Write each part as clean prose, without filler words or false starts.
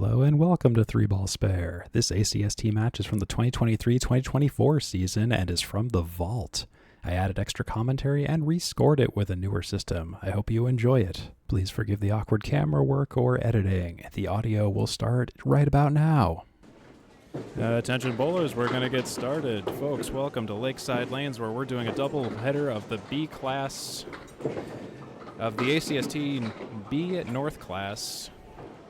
Hello and welcome to 3 Ball Spare. This ACST match is from the 2023-2024 season and is from the Vault. I added extra commentary and rescored it with a newer system. I hope you enjoy it. Please forgive the awkward camera work or editing. The audio will start right about now. Attention bowlers, we're going to get started. Folks, welcome to Lakeside Lanes, where we're doing a double header of the B class of the ACST B North class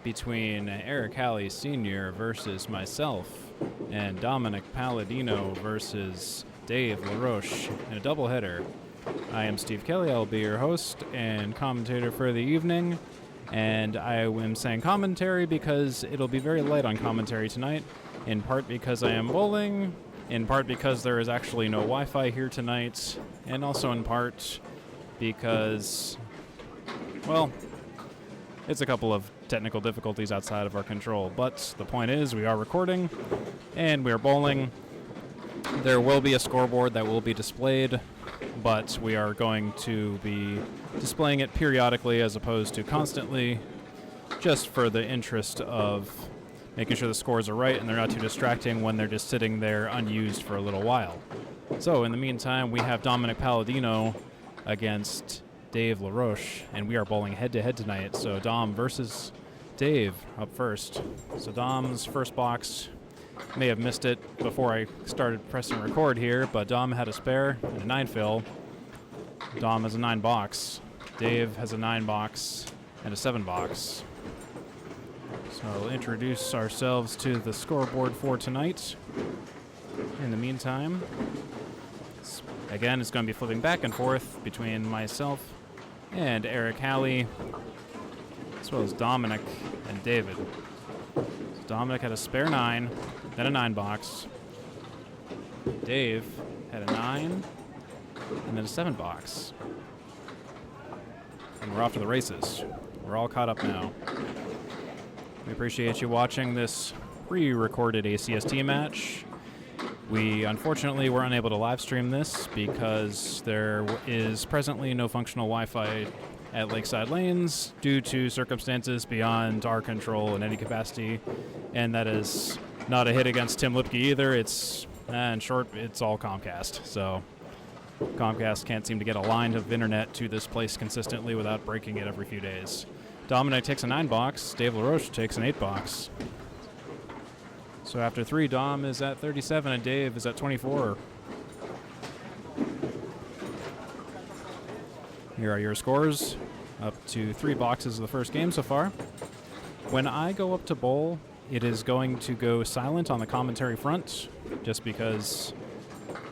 between Hallee Sr. versus myself and Dominick Paladino versus Dave LaRoche in a doubleheader. I am Steve Kelly. I'll be your host and commentator for the evening, and I am saying commentary because it'll be very light on commentary tonight, in part because I am bowling, in part because there is actually no Wi-Fi here tonight, and also in part because, well, it's a couple of technical difficulties outside of our control. But the point is, we are recording, and we are bowling. There will be a scoreboard that will be displayed, but we are going to be displaying it periodically as opposed to constantly, just for the interest of making sure the scores are right and they're not too distracting when they're just sitting there unused for a little while. So in the meantime, we have Dominick Paladino against Dave LaRoche, and we are bowling head-to-head tonight. So Dom versus Dave up first. So Dom's first box, may have missed it before I started pressing record here, but Dom had a spare and a 9 fill. Dom has a 9 box. Dave has a 9 box and a 7 box. So we'll introduce ourselves to the scoreboard for tonight. In the meantime, again, it's going to be flipping back and forth between myself and Hallee, as well as Dominick and David. So Dominick had a spare 9, then a 9 box. Dave had a 9, and then a 7 box. And we're off to the races. We're all caught up now. We appreciate you watching this pre-recorded ACST match. We unfortunately were unable to live stream this because there is presently no functional Wi-Fi at Lakeside Lanes due to circumstances beyond our control in any capacity, and that is not a hit against Tim Lipke either. It's, in short, it's all Comcast. So Comcast can't seem to get a line of internet to this place consistently without breaking it every few days. Dominick takes a 9 box. Dave LaRoche takes an 8 box. So after 3, Dom is at 37 and Dave is at 24. Here are your scores. Up to 3 boxes of the first game so far. When I go up to bowl, it is going to go silent on the commentary front, just because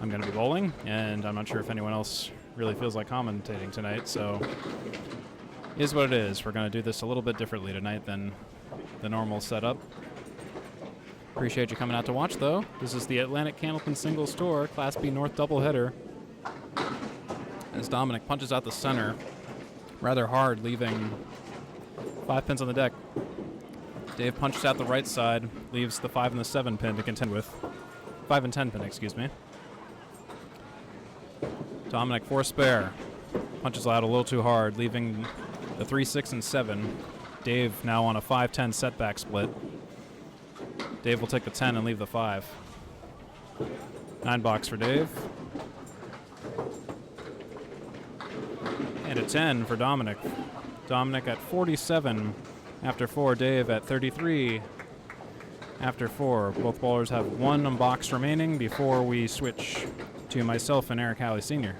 I'm going to be bowling, and I'm not sure if anyone else really feels like commentating tonight, so is what it is. We're going to do this a little bit differently tonight than the normal setup. Appreciate you coming out to watch, though. This is the Atlantic Candlepin Single Store Class B North doubleheader. As Dominick punches out the center rather hard, leaving 5 pins on the deck. Dave punches out the right side, leaves the 5 and the 7 pin to contend with. 5 and 10 pin, excuse me. Dominick 4 spare. Punches out a little too hard, leaving the 3, 6, and 7. Dave now on a 5-10 setback split. Dave will take the 10 and leave the 5. 9 box for Dave. And a 10 for Dominick. Dominick at 47 after 4. Dave at 33 after 4. Both bowlers have 1 box remaining before we switch to myself and Hallee Sr.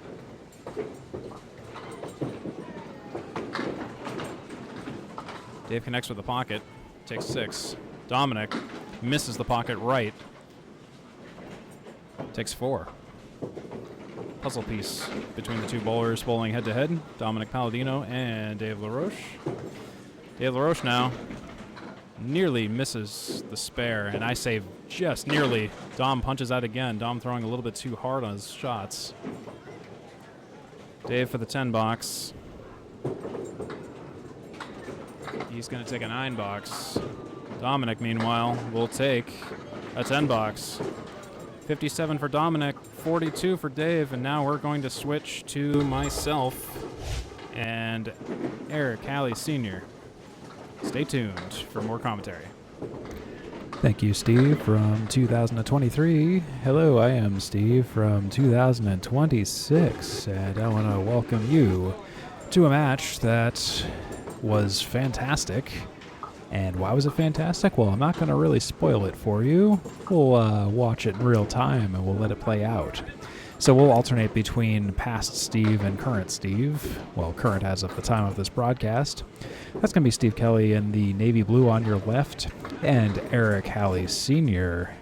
Dave connects with the pocket, takes 6. Dominick misses the pocket right, takes 4. Puzzle piece between the two bowlers bowling head-to-head, Dominick Paladino and Dave LaRoche. Dave LaRoche now nearly misses the spare, and I say just nearly. Dom punches out again. Dom throwing a little bit too hard on his shots. Dave for the 10 box. He's going to take a 9 box. Dominick, meanwhile, will take a 10 box. 57 for Dominick, 42 for Dave, and now we're going to switch to myself and Hallee Sr. Stay tuned for more commentary. Thank you, Steve, from 2023. Hello, I am Steve from 2026, and I want to welcome you to a match that was fantastic. And why was it fantastic? Well, I'm not going to really spoil it for you. We'll watch it in real time, and we'll let it play out. So we'll alternate between past Steve and current Steve. Well, current as of the time of this broadcast. That's going to be Steve Kelly in the navy blue on your left, and Eric Hallee Sr.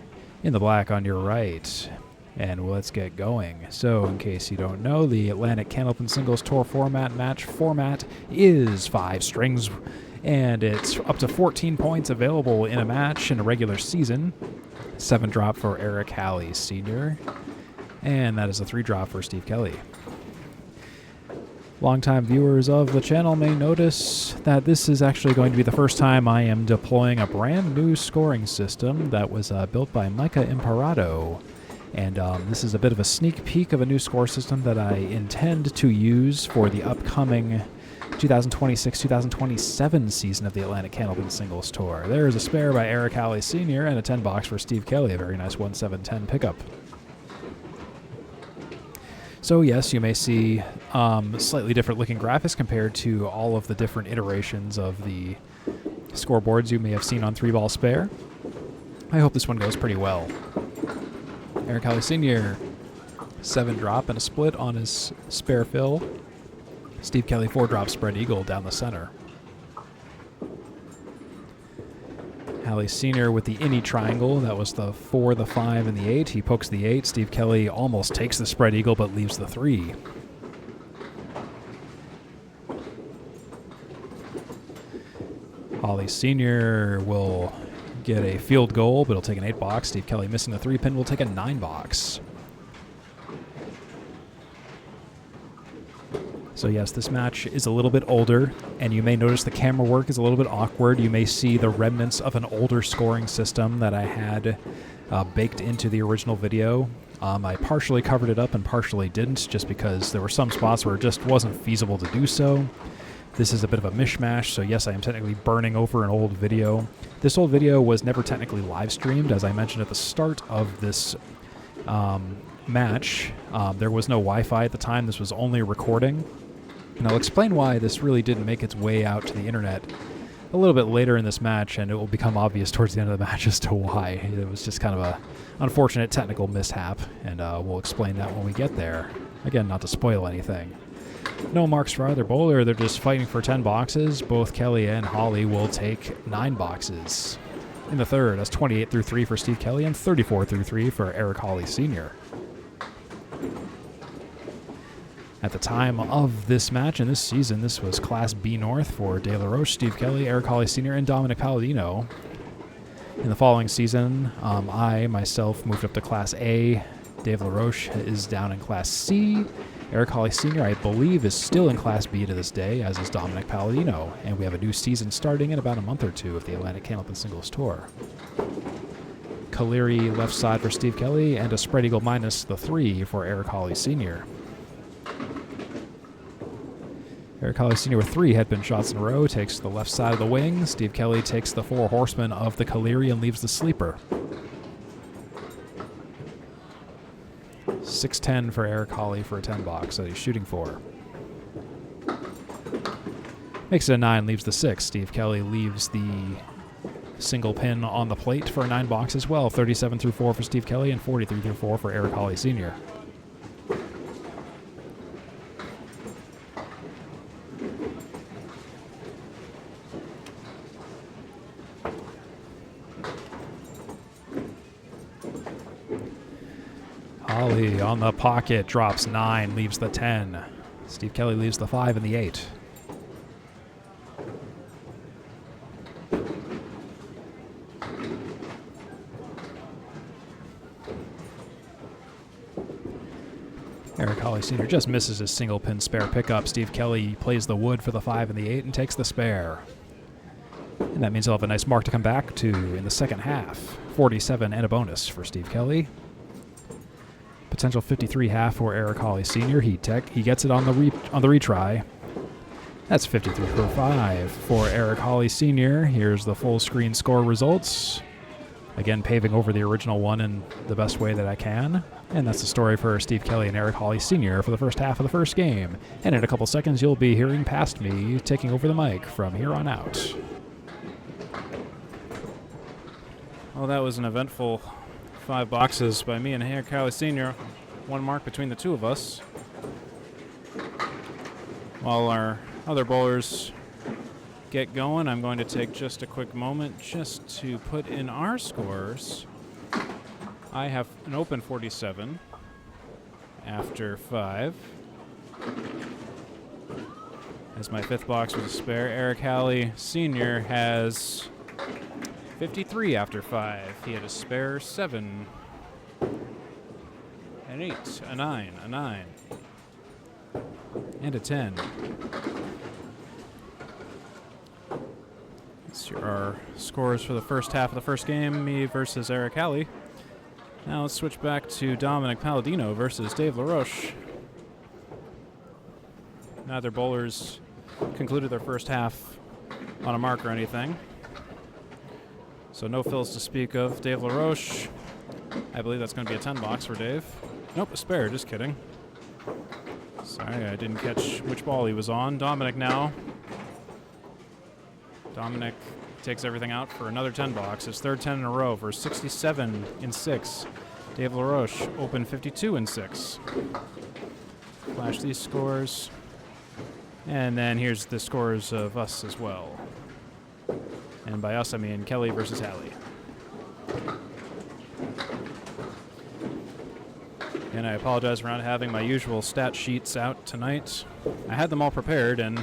in the black on your right. And let's get going. So, in case you don't know, the Atlantic Candlepin Singles Tour match format is 5 strings, and it's up to 14 points available in a match in a regular season. 7 drop for Eric Hallee Sr., and that is a 3 drop for Steve Kelly. Longtime viewers of the channel may notice that this is actually going to be the first time I am deploying a brand new scoring system that was built by Micah Imparado. And this is a bit of a sneak peek of a new score system that I intend to use for the upcoming 2026-2027 season of the Atlantic Candlepin Singles Tour. There is a spare by Eric Hallee Sr. and a 10 box for Steve Kelly, a very nice 1-7-10 pickup. So yes, you may see slightly different looking graphics compared to all of the different iterations of the scoreboards you may have seen on 3-ball spare. I hope this one goes pretty well. Eric Hallee Sr., 7 drop and a split on his spare fill. Steve Kelly, 4 drop spread eagle down the center. Hallee Sr. with the innie triangle. That was the 4, the 5, and the 8. He pokes the 8. Steve Kelly almost takes the spread eagle but leaves the 3. Hallee Sr. will get a field goal, but he'll take an 8 box. Steve Kelly missing the 3 pin will take a 9 box. So yes, this match is a little bit older, and you may notice the camera work is a little bit awkward. You may see the remnants of an older scoring system that I had baked into the original video. I partially covered it up and partially didn't, just because there were some spots where it just wasn't feasible to do so. This is a bit of a mishmash, so yes, I am technically burning over an old video. This old video was never technically live streamed, as I mentioned at the start of this match. There was no Wi-Fi at the time. This was only a recording. And I'll explain why this really didn't make its way out to the internet a little bit later in this match, and it will become obvious towards the end of the match as to why. It was just kind of a unfortunate technical mishap, and we'll explain that when we get there. Again, not to spoil anything. No marks for either bowler. They're just fighting for 10 boxes. Both Kelly and Hallee will take 9 boxes. In the third, that's 28 through 3 for Steve Kelly and 34 through 3 for Eric Hallee Sr. At the time of this match in this season, this was Class B North for LaRoche, Steve Kelly, Eric Hallee Sr., and Dominick Paladino. In the following season, I myself moved up to Class A. LaRoche is down in Class C. Eric Hallee Sr., I believe, is still in Class B to this day, as is Dominick Paladino. And we have a new season starting in about a month or 2 of the Atlantic Candlepin Singles Tour. Caleri left side for Steve Kelly, and a spread eagle minus the 3 for Eric Hallee Sr. Eric Hallee Sr. with 3 headpin shots in a row takes the left side of the wing. Steve Kelly takes the 4 horsemen of the Caleri and leaves the sleeper. 6-10 for Eric Hallee for a 10 box that he's shooting for. Makes it a 9, leaves the 6. Steve Kelly leaves the single pin on the plate for a 9 box as well. 37 through 4 for Steve Kelly and 43 through 4 for Eric Hallee Sr. Hallee on the pocket, drops 9, leaves the 10. Steve Kelly leaves the 5 and the 8. Eric Hallee Sr. just misses his single pin spare pickup. Steve Kelly plays the wood for the 5 and the 8 and takes the spare. And that means he'll have a nice mark to come back to in the second half. 47 and a bonus for Steve Kelly. Potential 53 half for Eric Hallee Sr. He gets it on the retry. That's 53 for 5 for Eric Hallee Sr. Here's the full screen score results. Again, paving over the original one in the best way that I can. And that's the story for Steve Kelly and Eric Hallee Sr. for the first half of the first game. And in a couple seconds, you'll be hearing past me taking over the mic from here on out. Well, that was an eventful 5 boxes by me and Eric Hallee Sr. 1 mark between the two of us. While our other bowlers get going, I'm going to take just a quick moment just to put in our scores. I have an open 47 after 5. As my 5th box was a spare, Eric Hallee Sr. has 53 after 5. He had a spare 7, an 8, a 9, a 9, and a 10. These are our scores for the first half of the first game, me versus Eric Hallee. Now let's switch back to Dominick Paladino versus Dave LaRoche. Neither bowlers concluded their first half on a mark or anything. So no fills to speak of. Dave LaRoche, I believe that's going to be a 10 box for Dave. Nope, a spare, just kidding. Sorry, I didn't catch which ball he was on. Dominick now. Dominick takes everything out for another 10 box. His third 10 in a row for 67 in 6. Dave LaRoche open 52 in 6. Flash these scores. And then here's the scores of us as well. And by us, I mean Kelly versus Hallee. And I apologize for not having my usual stat sheets out tonight. I had them all prepared and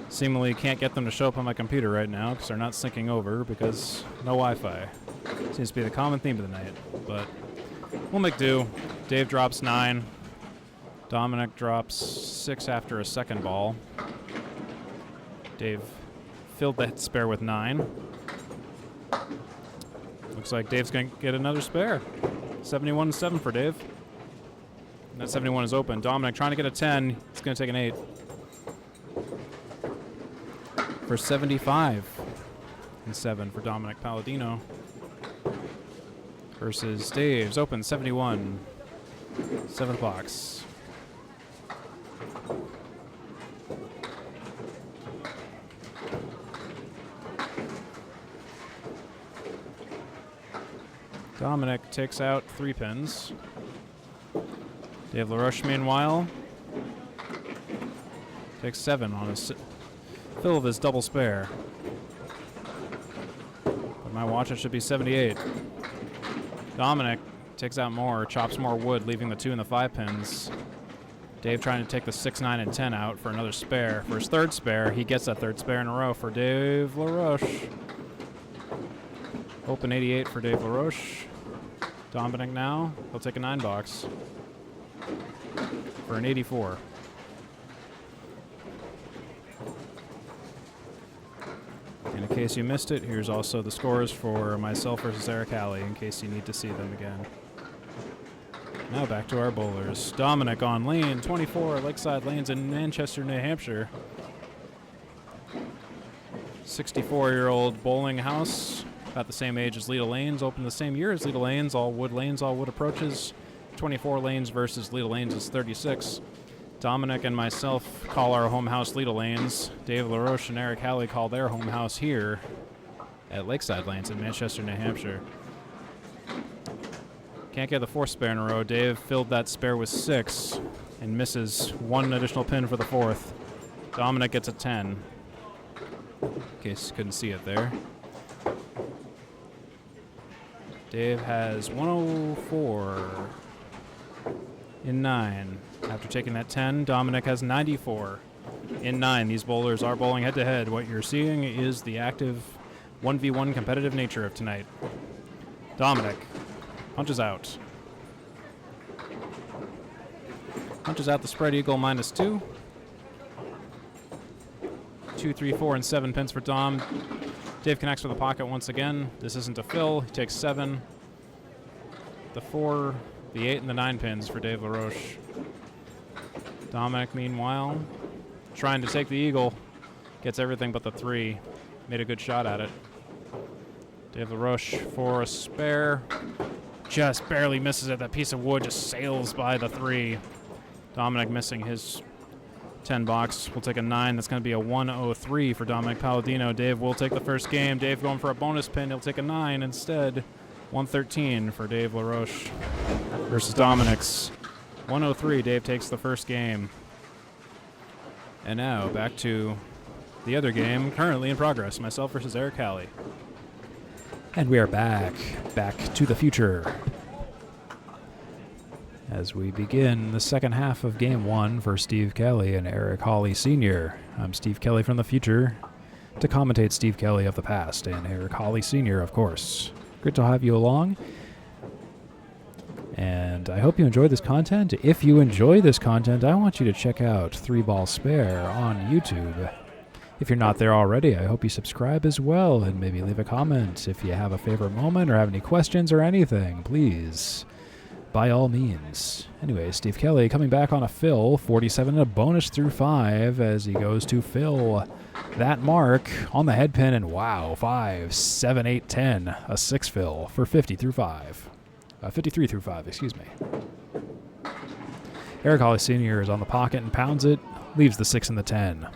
seemingly can't get them to show up on my computer right now because they're not syncing over because no Wi-Fi. Seems to be the common theme of the night, but we'll make do. Dave drops 9. Dominick drops 6 after a second ball. Dave filled that spare with 9. Looks like Dave's going to get another spare. 71 and 7 for Dave. And that 71 is open. Dominick trying to get a 10. It's going to take an 8. For 75 and 7 for Dominick Paladino. Versus Dave's open 71. 7th box. Dominick takes out 3 pins. Dave LaRoche, meanwhile, takes 7 on his fill of his double spare. But my watch, it should be 78. Dominick takes out more, chops more wood, leaving the 2 and the 5 pins. Dave trying to take the 6, 9, and 10 out for another spare. For his third spare, he gets that third spare in a row for Dave LaRoche. Open 88 for Dave LaRoche. Dominick now, he'll take a 9 box for an 84. And in case you missed it, here's also the scores for myself versus Eric Hallee, in case you need to see them again. Now back to our bowlers. Dominick on lane 24, Lakeside Lanes in Manchester, New Hampshire. 64-year-old bowling house, about the same age as Leda Lanes, opened the same year as Leda Lanes, all wood approaches. 24 lanes versus Leda Lanes is 36. Dominick and myself call our home house Leda Lanes. Dave LaRoche and Eric Hallee call their home house here at Lakeside Lanes in Manchester, New Hampshire. Can't get the 4th spare in a row. Dave filled that spare with 6 and misses 1 additional pin for the 4th. Dominick gets a 10. In case you couldn't see it there. Dave has 104 in 9. After taking that 10, Dominick has 94 in 9. These bowlers are bowling head-to-head. What you're seeing is the active 1v1 competitive nature of tonight. Dominick punches out. Punches out the spread eagle -2. 2, 3, 4, and 7 pins for Dom. Dave connects with the pocket once again. This isn't a fill. He takes 7. The 4, the 8, and the 9 pins for Dave LaRoche. Dominick, meanwhile, trying to take the eagle. Gets everything but the 3. Made a good shot at it. Dave LaRoche for a spare. Just barely misses it. That piece of wood just sails by the 3. Dominick missing his 10 box. We'll take a 9. That's going to be a 103 for Dominick Paladino. Dave will take the first game. Dave going for a bonus pin. He'll take a 9 instead. 113 for Dave LaRoche versus Dominick's 103. Dave takes the first game. And now back to the other game currently in progress. Myself versus Eric Hallee. And we are back to the future. As we begin the second half of Game 1 for Steve Kelly and Eric Hallee Sr. I'm Steve Kelly from the future to commentate Steve Kelly of the past and Eric Hallee Sr., of course. Good to have you along. And I hope you enjoy this content. If you enjoy this content, I want you to check out 3-Ball Spare on YouTube. If you're not there already, I hope you subscribe as well and maybe leave a comment. If you have a favorite moment or have any questions or anything, please, by all means. Anyway, Steve Kelly coming back on a fill, 47 and a bonus through 5 as he goes to fill that mark on the head pin, and wow, 5, 7, 8, 10, a 6 fill for 50 through 5. 53 through 5, excuse me. Eric Hallee Sr. is on the pocket and pounds it, leaves the 6 and the 10.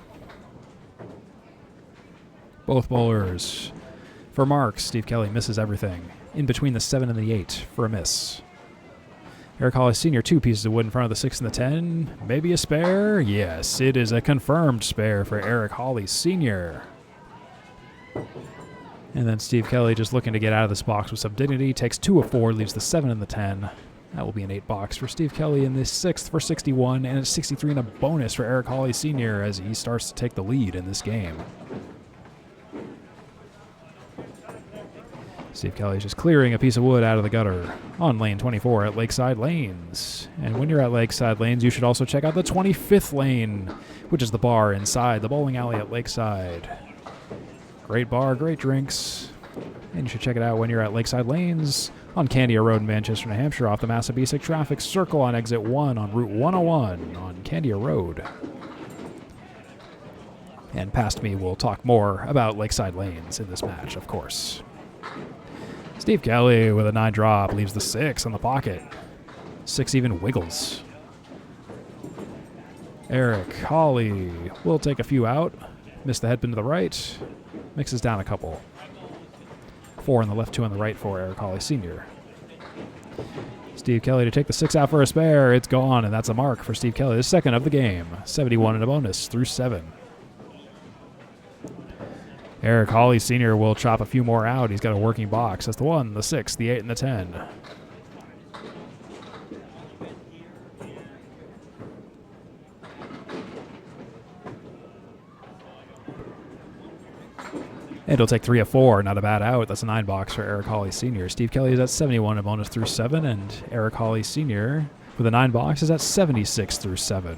Both bowlers for marks. Steve Kelly misses everything. In between the 7 and the 8 for a miss. Eric Hallee Sr., 2 pieces of wood in front of the 6 and the 10. Maybe a spare? Yes, it is a confirmed spare for Eric Hallee Sr. And then Steve Kelly just looking to get out of this box with some dignity. Takes 2 of 4, leaves the 7 and the 10. That will be an 8 box for Steve Kelly in the 6th for 61, and a 63 and a bonus for Eric Hallee Sr. as he starts to take the lead in this game. Steve Kelly is just clearing a piece of wood out of the gutter on lane 24 at Lakeside Lanes. And when you're at Lakeside Lanes, you should also check out the 25th lane, which is the bar inside the bowling alley at Lakeside. Great bar, great drinks. And you should check it out when you're at Lakeside Lanes on Candia Road in Manchester, New Hampshire, off the Massabesic Traffic Circle on exit 1 on Route 101 on Candia Road. And past me, we'll talk more about Lakeside Lanes in this match, of course. Steve Kelly with a 9 drop leaves the 6 on the pocket. 6 even wiggles. Eric Hallee will take a few out. Miss the headpin to the right. Mixes down a couple. 4 on the left, 2 on the right for Eric Hallee Sr. Steve Kelly to take the 6 out for a spare. It's gone, and that's a mark for Steve Kelly, the second of the game. 71 and a bonus through 7. Eric Hallee Sr. will chop a few more out. He's got a working box. That's the 1, the 6, the 8, and the 10. And he'll take 3 of 4. Not a bad out. That's a 9 box for Eric Hallee Sr. Steve Kelly is at 71 and bonus through 7, and Eric Hallee Sr. with a 9 box is at 76 through 7.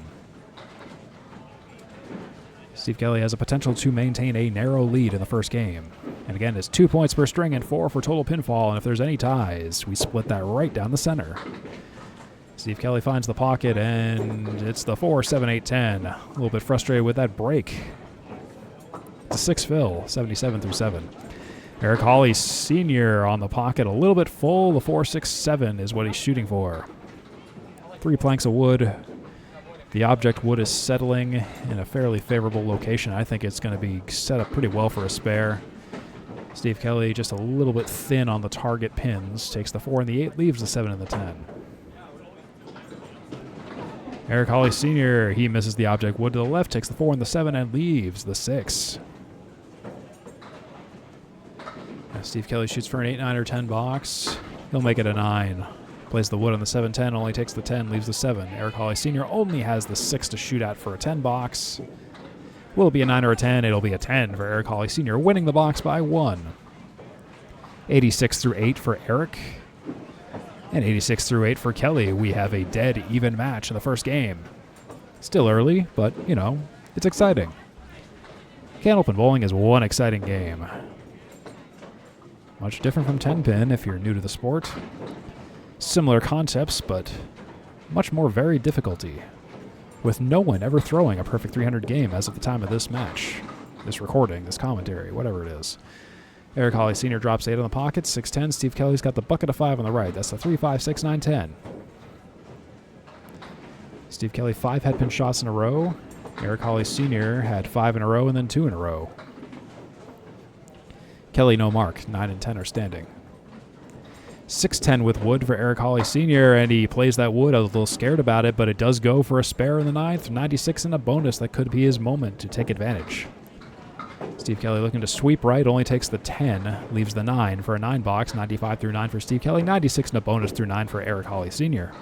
Steve Kelly has a potential to maintain a narrow lead in the first game. And again, it's 2 points per string and 4 for total pinfall. And if there's any ties, we split that right down the center. Steve Kelly finds the pocket, and it's the 4, 7, 8, 10. A little bit frustrated with that break. It's a 6 fill, 77 through 7. Eric Hallee Sr. on the pocket, a little bit full. The 4, 6, 7 is what he's shooting for. 3 planks of wood. The object wood is settling in a fairly favorable location. I think it's going to be set up pretty well for a spare. Steve Kelly just a little bit thin on the target pins. Takes the 4 and the 8, leaves the 7 and the 10. Eric Hallee Sr., he misses the object wood to the left, takes the 4 and the 7, and leaves the 6. Now Steve Kelly shoots for an 8, 9, or 10 box. He'll make it a 9. Plays the wood on the 7, 10, only takes the 10, leaves the 7. Eric Hallee Sr. only has the 6 to shoot at for a 10 box. Will it be a 9 or a 10? It'll be a 10 for Eric Hallee Sr., winning the box by 1. 86 through 8 for Eric. And 86 through 8 for Kelly. We have a dead even match in the first game. Still early, but, you know, it's exciting. Can't Open Bowling is one exciting game. Much different from 10-pin if you're new to the sport. Similar concepts, but much more varied difficulty. with no one ever throwing a perfect 300 game as of the time of this match. This recording, this commentary, whatever it is. Eric Hallee Sr. drops 8 on the pocket, 6-10. Steve Kelly's got the bucket of 5 on the right. That's the 3-5, 6-9, 10. Steve Kelly 5 head pin shots in a row. Eric Hallee Sr. had 5 in a row and then 2 in a row. Kelly no mark. 9 and 10 are standing. 6-10 with wood for Eric Hallee Sr. and he plays that wood. I was a little scared about it, but it does go for a spare in the 9th. 96 and a bonus. That could be his moment to take advantage. Steve Kelly looking to sweep right, only takes the 10, leaves the 9 for a 9 box. 95 through 9 for Steve Kelly. 96 and a bonus through 9 for Eric Hallee Sr.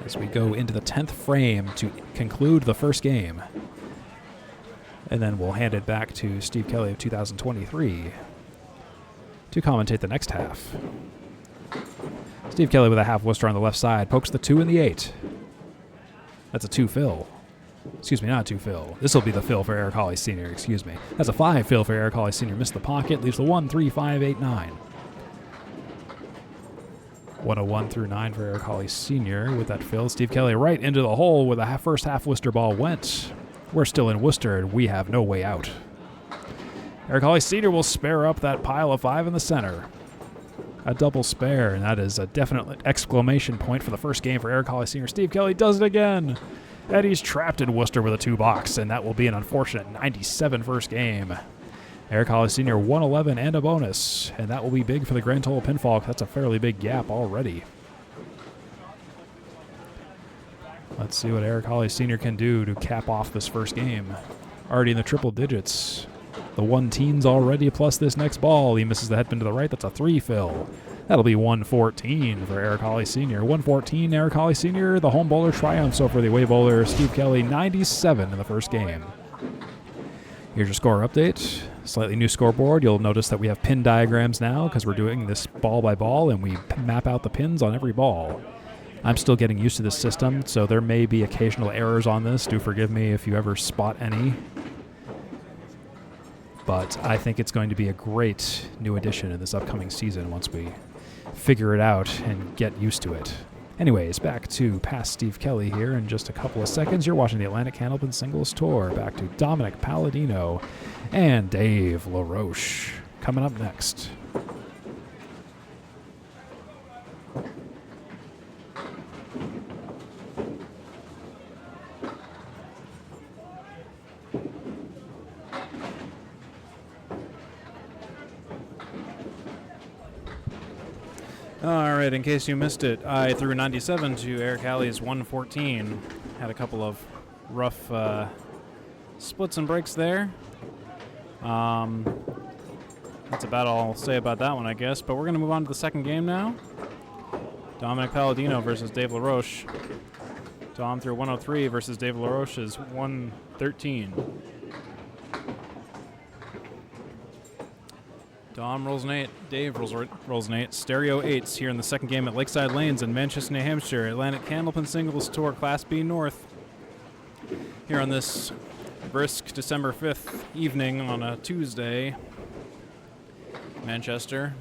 As we go into the 10th frame to conclude the first game. And then we'll hand it back to Steve Kelly of 2023 to commentate the next half. Steve Kelly with a half Worcester on the left side, pokes the 2 and the 8. That's a 2 fill. Excuse me, not a 2 fill. This will be the fill for Eric Hallee Sr., excuse me. That's a 5 fill for Eric Hallee Sr. Missed the pocket, leaves the 1, 3, 5, 8, 9. 101 through 9 for Eric Hallee Sr. with that fill. Steve Kelly right into the hole where the first half Worcester ball went. We're still in Worcester, and we have no way out. Eric Hallee Sr. will spare up that pile of 5 in the center. A double spare, and that is a definite exclamation point for the first game for Eric Hallee Sr. Steve Kelly does it again. And he's trapped in Worcester with a 2 box, and that will be an unfortunate 97 first game. Eric Hallee Sr. 111 and a bonus, and that will be big for the grand total pinfall. That's a fairly big gap already. Let's see what Eric Hallee Sr. can do to cap off this first game. Already in the triple digits. The 1 teens already, plus this next ball. He misses the headpin to the right. That's a 3 fill. That'll be 114 for Eric Hallee Sr. 114, Eric Hallee Sr. The home bowler triumphs over the away bowler, Steve Kelly, 97 in the first game. Here's your score update. Slightly new scoreboard. You'll notice that we have pin diagrams now because we're doing this ball by ball, and we map out the pins on every ball. I'm still getting used to this system, so there may be occasional errors on this. Do forgive me if you ever spot any. But I think it's going to be a great new addition in this upcoming season once we figure it out and get used to it. Anyways, back to past Steve Kelly here in just a couple of seconds. You're watching the Atlantic Candlepin Singles Tour. Back to Dominick Paladino and Dave LaRoche coming up next. All right, in case you missed it, I threw 97 to Eric Hallee's 114. Had a couple of rough splits and breaks there. That's about all I'll say about that one, I guess. But we're going to move on to the second game now. Dominick Paladino versus Dave LaRoche. Dom threw 103 versus Dave LaRoche's 113. Dom rolls an 8, Dave rolls an 8. Stereo 8s here in the second game at Lakeside Lanes in Manchester, New Hampshire. Atlantic Candlepin Singles Tour Class B North. Here on this brisk December 5th evening on a Tuesday. Manchester.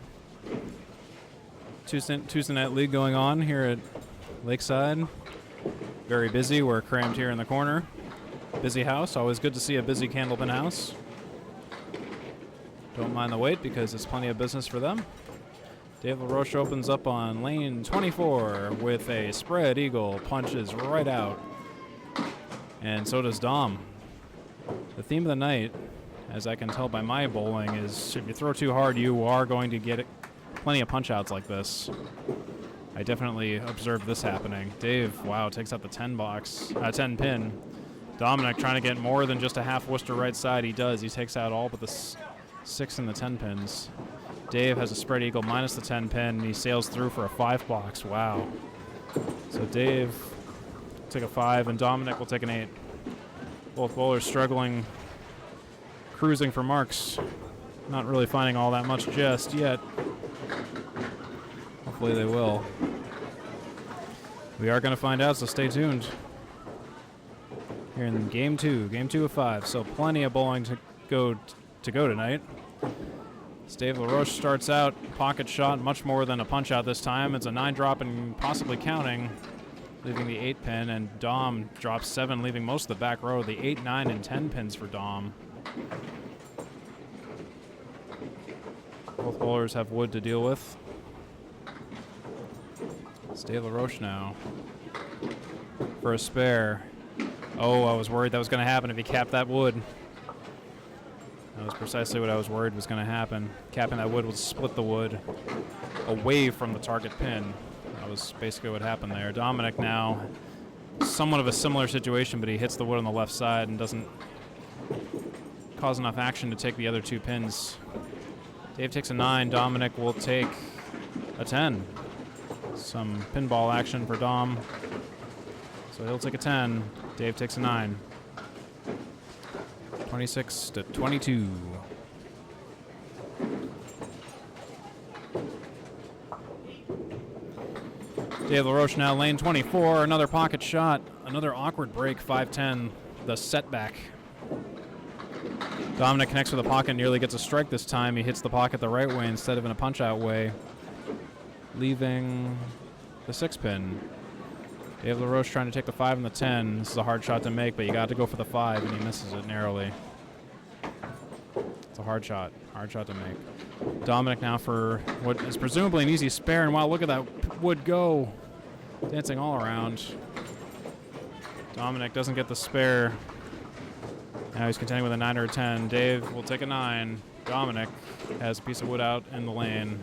Tuesday night league going on here at Lakeside. Very busy. We're crammed here in the corner. Busy house. Always good to see a busy Candlepin house. Don't mind the wait because it's plenty of business for them. Dave LaRoche opens up on lane 24 with a spread eagle, punches right out. And so does Dom. The theme of the night, as I can tell by my bowling, is if you throw too hard, you are going to get plenty of punch outs like this. I definitely observed this happening. Dave, wow, takes out the 10 pin. Dominick trying to get more than just a half Worcester right side. He does. He takes out all but the 6 and the 10 pins. Dave has a spread eagle minus the 10 pin, and he sails through for a 5 box. Wow. So Dave will take a 5, and Dominick will take an 8. Both bowlers struggling, cruising for marks. Not really finding all that much just yet. Hopefully they will. We are going to find out, so stay tuned. here in game two of 5. So plenty of bowling to go tonight. Dave LaRoche starts out, pocket shot, much more than a punch out this time. It's a 9 drop and possibly counting, leaving the 8 pin, and Dom drops 7, leaving most of the back row. The 8, 9, and 10 pins for Dom. Both bowlers have wood to deal with. It's Dave LaRoche now for a spare. Oh, I was worried that was going to happen if he capped that wood. That was precisely what I was worried was going to happen. Capping that wood would split the wood away from the target pin. That was basically what happened there. Dominick now, somewhat of a similar situation, but he hits the wood on the left side and doesn't cause enough action to take the other 2 pins. Dave takes a 9. Dominick will take a 10. Some pinball action for Dom. So he'll take a 10. Dave takes a 9. 26 to 22. Dave LaRoche now lane 24. Another pocket shot. Another awkward break. 5-10. The setback. Dominick connects with the pocket. Nearly gets a strike this time. He hits the pocket the right way instead of in a punch-out way, leaving the 6 pin. Dave LaRoche trying to take the 5 and the 10. This is a hard shot to make, but you got to go for the 5, and he misses it narrowly. It's a hard shot to make. Dominick now for what is presumably an easy spare, and wow, look at that wood go. Dancing all around. Dominick doesn't get the spare. Now he's contending with a 9 or a 10. Dave will take a 9. Dominick has a piece of wood out in the lane.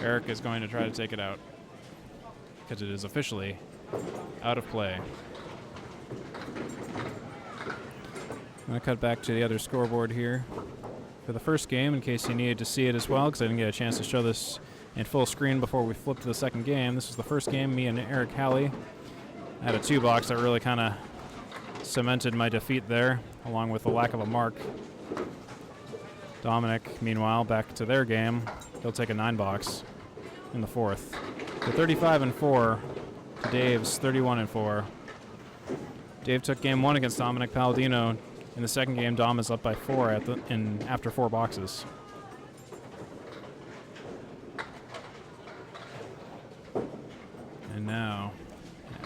Eric is going to try to take it out, because it is officially out of play. I'm going to cut back to the other scoreboard here for the first game in case you needed to see it as well, because I didn't get a chance to show this in full screen before we flipped to the second game. This is the first game, me and Eric Hallee. I had a 2-box that really kind of cemented my defeat there, along with the lack of a mark. Dominick, meanwhile, back to their game. He'll take a 9-box in the 4th. So 35-4 to Dave's 31-4. Dave took game 1 against Dominick Paladino. In the second game, Dom is up by 4 after 4 boxes. And now,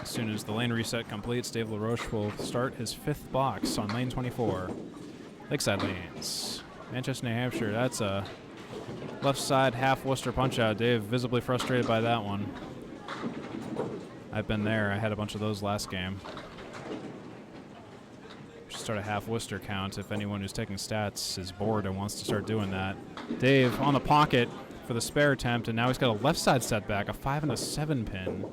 as soon as the lane reset completes, Dave LaRoche will start his 5th box on lane 24. Lakeside Lanes, Manchester, New Hampshire. That's a left side half Worcester punch out. Dave visibly frustrated by that one. I've been there. I had a bunch of those last game. Should start a half Worcester count if anyone who's taking stats is bored and wants to start doing that. Dave on the pocket for the spare attempt, and now he's got a left side setback, a 5 and a 7 pin.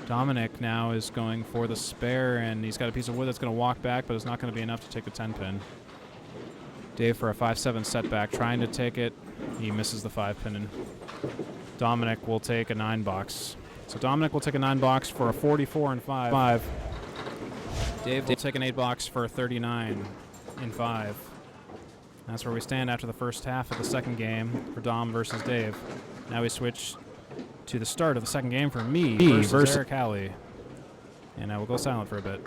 Dominick now is going for the spare, and he's got a piece of wood that's going to walk back, but it's not going to be enough to take the 10 pin. Dave for a 5-7 setback, trying to take it. He misses the 5 pin. And Dominick will take a 9-box. So Dominick will take a 9-box for a 44-5. Dave will take an 8-box for a 39-5. That's where we stand after the first half of the second game for Dom versus Dave. Now we switch to the start of the second game for me versus Eric Hallee. And I will go silent for a bit.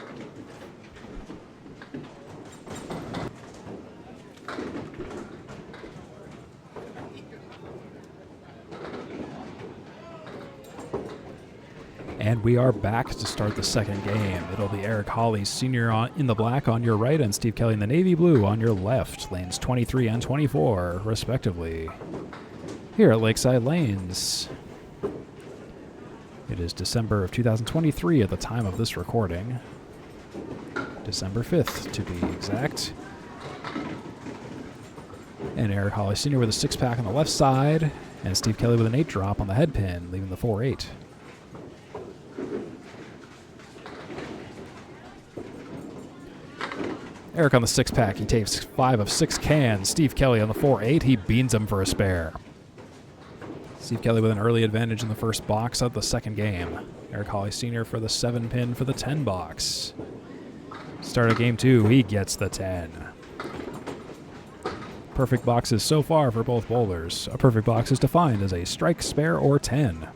And we are back to start the second game. It'll be Eric Hallee Sr. in the black on your right and Steve Kelly in the navy blue on your left, lanes 23 and 24, respectively. Here at Lakeside Lanes. It is December of 2023 at the time of this recording. December 5th, to be exact. And Eric Hallee Sr. with a 6-pack on the left side, and Steve Kelly with an 8-drop on the head pin, leaving the 4-8. Eric on the 6-pack, he takes 5 of 6 cans. Steve Kelly on the 4-8, he beans him for a spare. Steve Kelly with an early advantage in the first box of the second game. Eric Hallee Sr. for the 7-pin for the 10-box. Start of game 2, he gets the 10. Perfect boxes so far for both bowlers. A perfect box is defined as a strike, spare, or 10.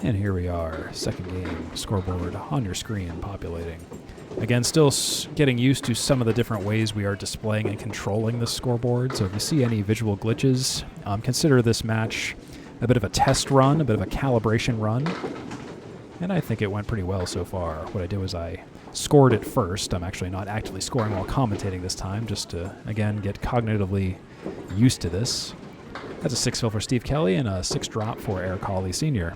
And here we are, second game, scoreboard on your screen populating. Again, still getting used to some of the different ways we are displaying and controlling the scoreboard. So if you see any visual glitches, consider this match a bit of a test run, a bit of a calibration run. And I think it went pretty well so far. What I did was I scored it first. I'm actually not actively scoring while commentating this time, just to, again, get cognitively used to this. That's a 6 fill for Steve Kelly and a 6 drop for Eric Hallee Sr.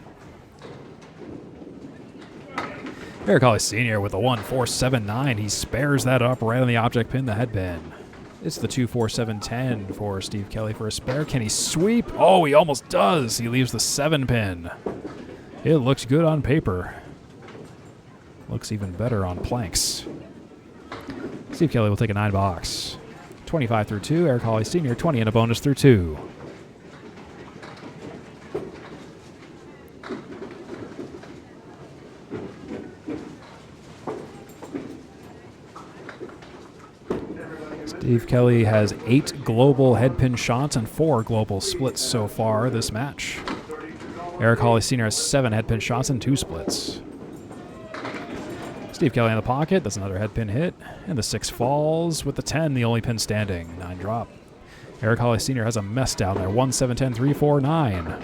Eric Hallee Sr. with a 1-4-7-9. He spares that up right on the object pin, the head pin. It's the 2-4-7-10 for Steve Kelly for a spare. Can he sweep? Oh, he almost does. He leaves the 7 pin. It looks good on paper. Looks even better on planks. Steve Kelly will take a 9 box. 25 through 2. Eric Hallee Sr. 20 and a bonus through 2. Steve Kelly has 8 global headpin shots and 4 global splits so far this match. Eric Hallee Sr. has 7 headpin shots and 2 splits. Steve Kelly in the pocket, that's another headpin hit. And the 6 falls with the 10, the only pin standing. 9 drop. Eric Hallee Sr. has a mess down there. 1-7-10-3-4-9.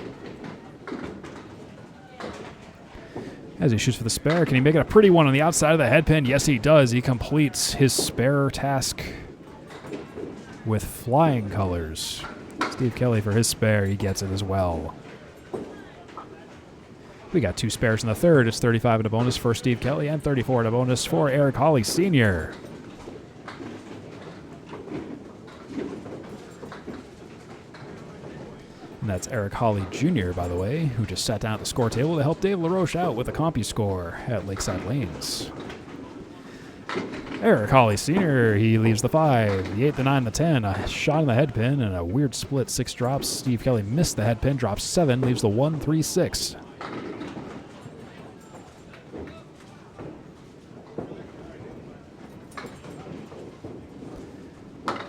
As he shoots for the spare, can he make it a pretty one on the outside of the headpin? Yes, he does. He completes his spare task with flying colors. Steve Kelly for his spare, he gets it as well. We got 2 spares in the third. It's 35 and a bonus for Steve Kelly and 34 and a bonus for Eric Hallee Sr. And that's Eric Hallee Jr., by the way, who just sat down at the score table to help Dave LaRoche out with a CompuScore at Lakeside Lanes. Eric Hallee Sr., he leaves the 5, the 8, the 9, the 10, a shot in the head pin, and a weird split 6 drops. Steve Kelly missed the head pin, drops 7, leaves the 1-3-6.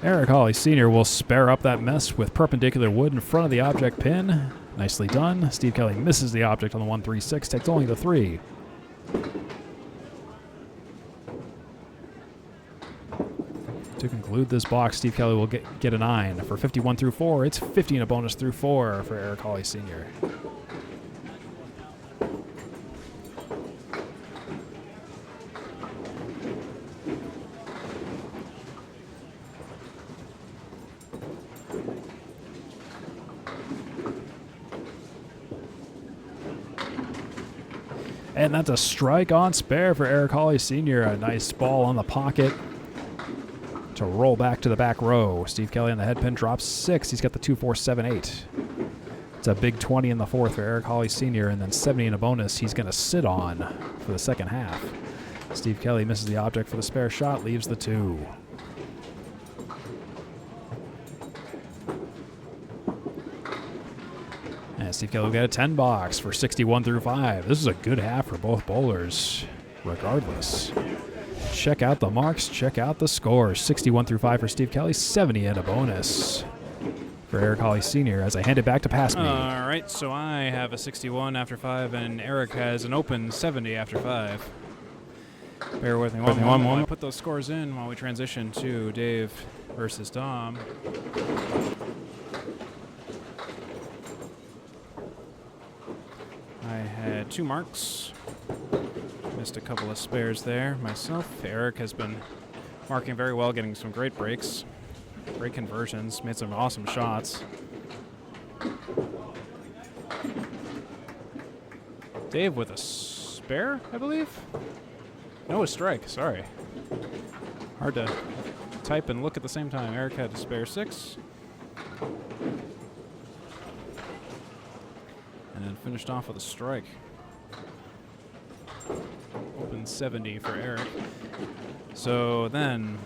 Eric Hallee Sr. will spare up that mess with perpendicular wood in front of the object pin. Nicely done. Steve Kelly misses the object on the 1-3-6, takes only the 3. To conclude this box, Steve Kelly will get a 9. For 51 through 4, it's 50 and a bonus through 4 for Eric Hallee Sr. And that's a strike on spare for Eric Hallee Sr. A nice ball on the pocket to roll back to the back row. Steve Kelly on the head pin drops 6. He's got the 2-4-7-8. It's a big 20 in the fourth for Eric Hallee Sr. and then 70 in a bonus he's going to sit on for the second half. Steve Kelly misses the object for the spare shot, leaves the 2. And Steve Kelly will get a 10 box for 61 through 5. This is a good half for both bowlers, regardless. Check out the marks, check out the scores. 61 through 5 for Steve Kelly, 70 and a bonus for Eric Hallee Sr. as I hand it back to Pass Me. All right, so I have a 61 after 5, and Eric has an open 70 after 5. Bear with me one moment. I'll put those scores in while we transition to Dave versus Dom. I had 2 marks. Missed a couple of spares there myself. Eric has been marking very well, getting some great breaks, great conversions, made some awesome shots. Dave with a spare, I believe? No, a strike, sorry. Hard to type and look at the same time. Eric had a spare 6. And then finished off with a strike. Open 70 for Eric. So then,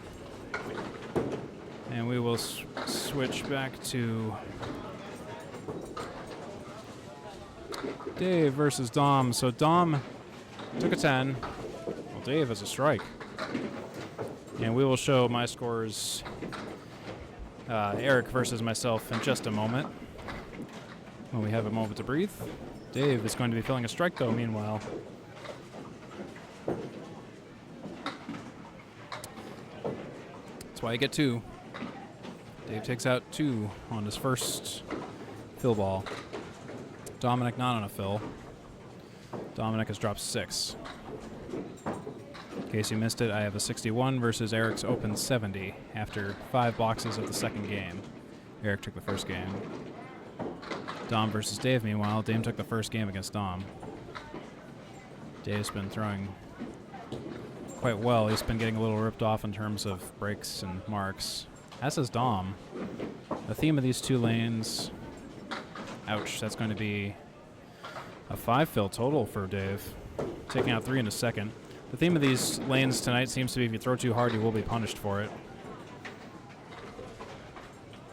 and we will switch back to Dave versus Dom. So Dom took a 10. Well, Dave has a strike. And we will show my scores, Eric versus myself, in just a moment. When we have a moment to breathe. Dave is going to be filling a strike, though, meanwhile. That's why you get 2. Dave takes out 2 on his first fill ball. Dominick not on a fill. Dominick has dropped 6. In case you missed it, I have a 61 versus Eric's open 70 after 5 boxes of the second game. Eric took the first game. Dom versus Dave, meanwhile. Dave took the first game against Dom. Dave's been throwing quite well. He's been getting a little ripped off in terms of breaks and marks. As is Dom. The theme of these 2 lanes... Ouch, that's going to be a 5 fill total for Dave. Taking out 3 in a second. The theme of these lanes tonight seems to be if you throw too hard, you will be punished for it.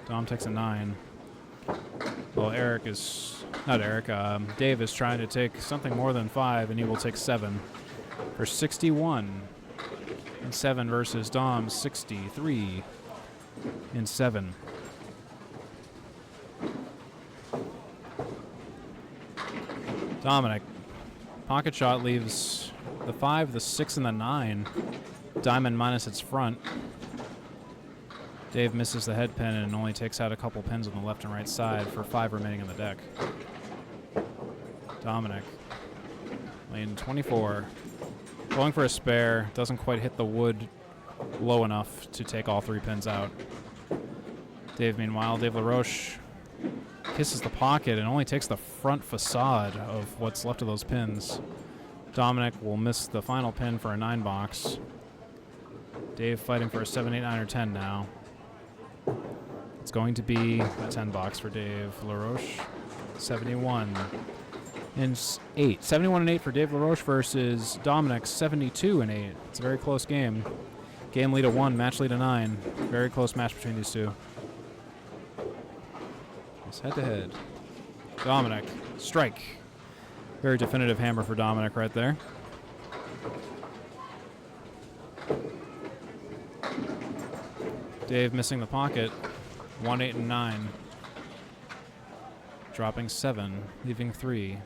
Dom takes a 9. Well, Dave is trying to take something more than 5, and he will take 7 for 61 and 7 versus Dom's 63 and 7. Dominick, pocket shot leaves the 5, the 6, and the 9. Diamond minus its front. Dave misses the head pin and only takes out a couple pins on the left and right side for 5 remaining on the deck. Dominick, lane 24, going for a spare, doesn't quite hit the wood low enough to take all 3 pins out. Dave, meanwhile, LaRoche kisses the pocket and only takes the front facade of what's left of those pins. Dominick will miss the final pin for a 9 box. Dave fighting for a 7, 8, 9, or 10 now. It's going to be a 10 box for Dave. LaRoche, 71 and 8. 71 and 8 for Dave LaRoche versus Dominick, 72 and 8. It's a very close game. Game lead of 1, match lead of 9. Very close match between these 2. It's head to head. Dominick, strike. Very definitive hammer for Dominick right there. Dave missing the pocket. 1, 8, and 9. Dropping 7, leaving 3.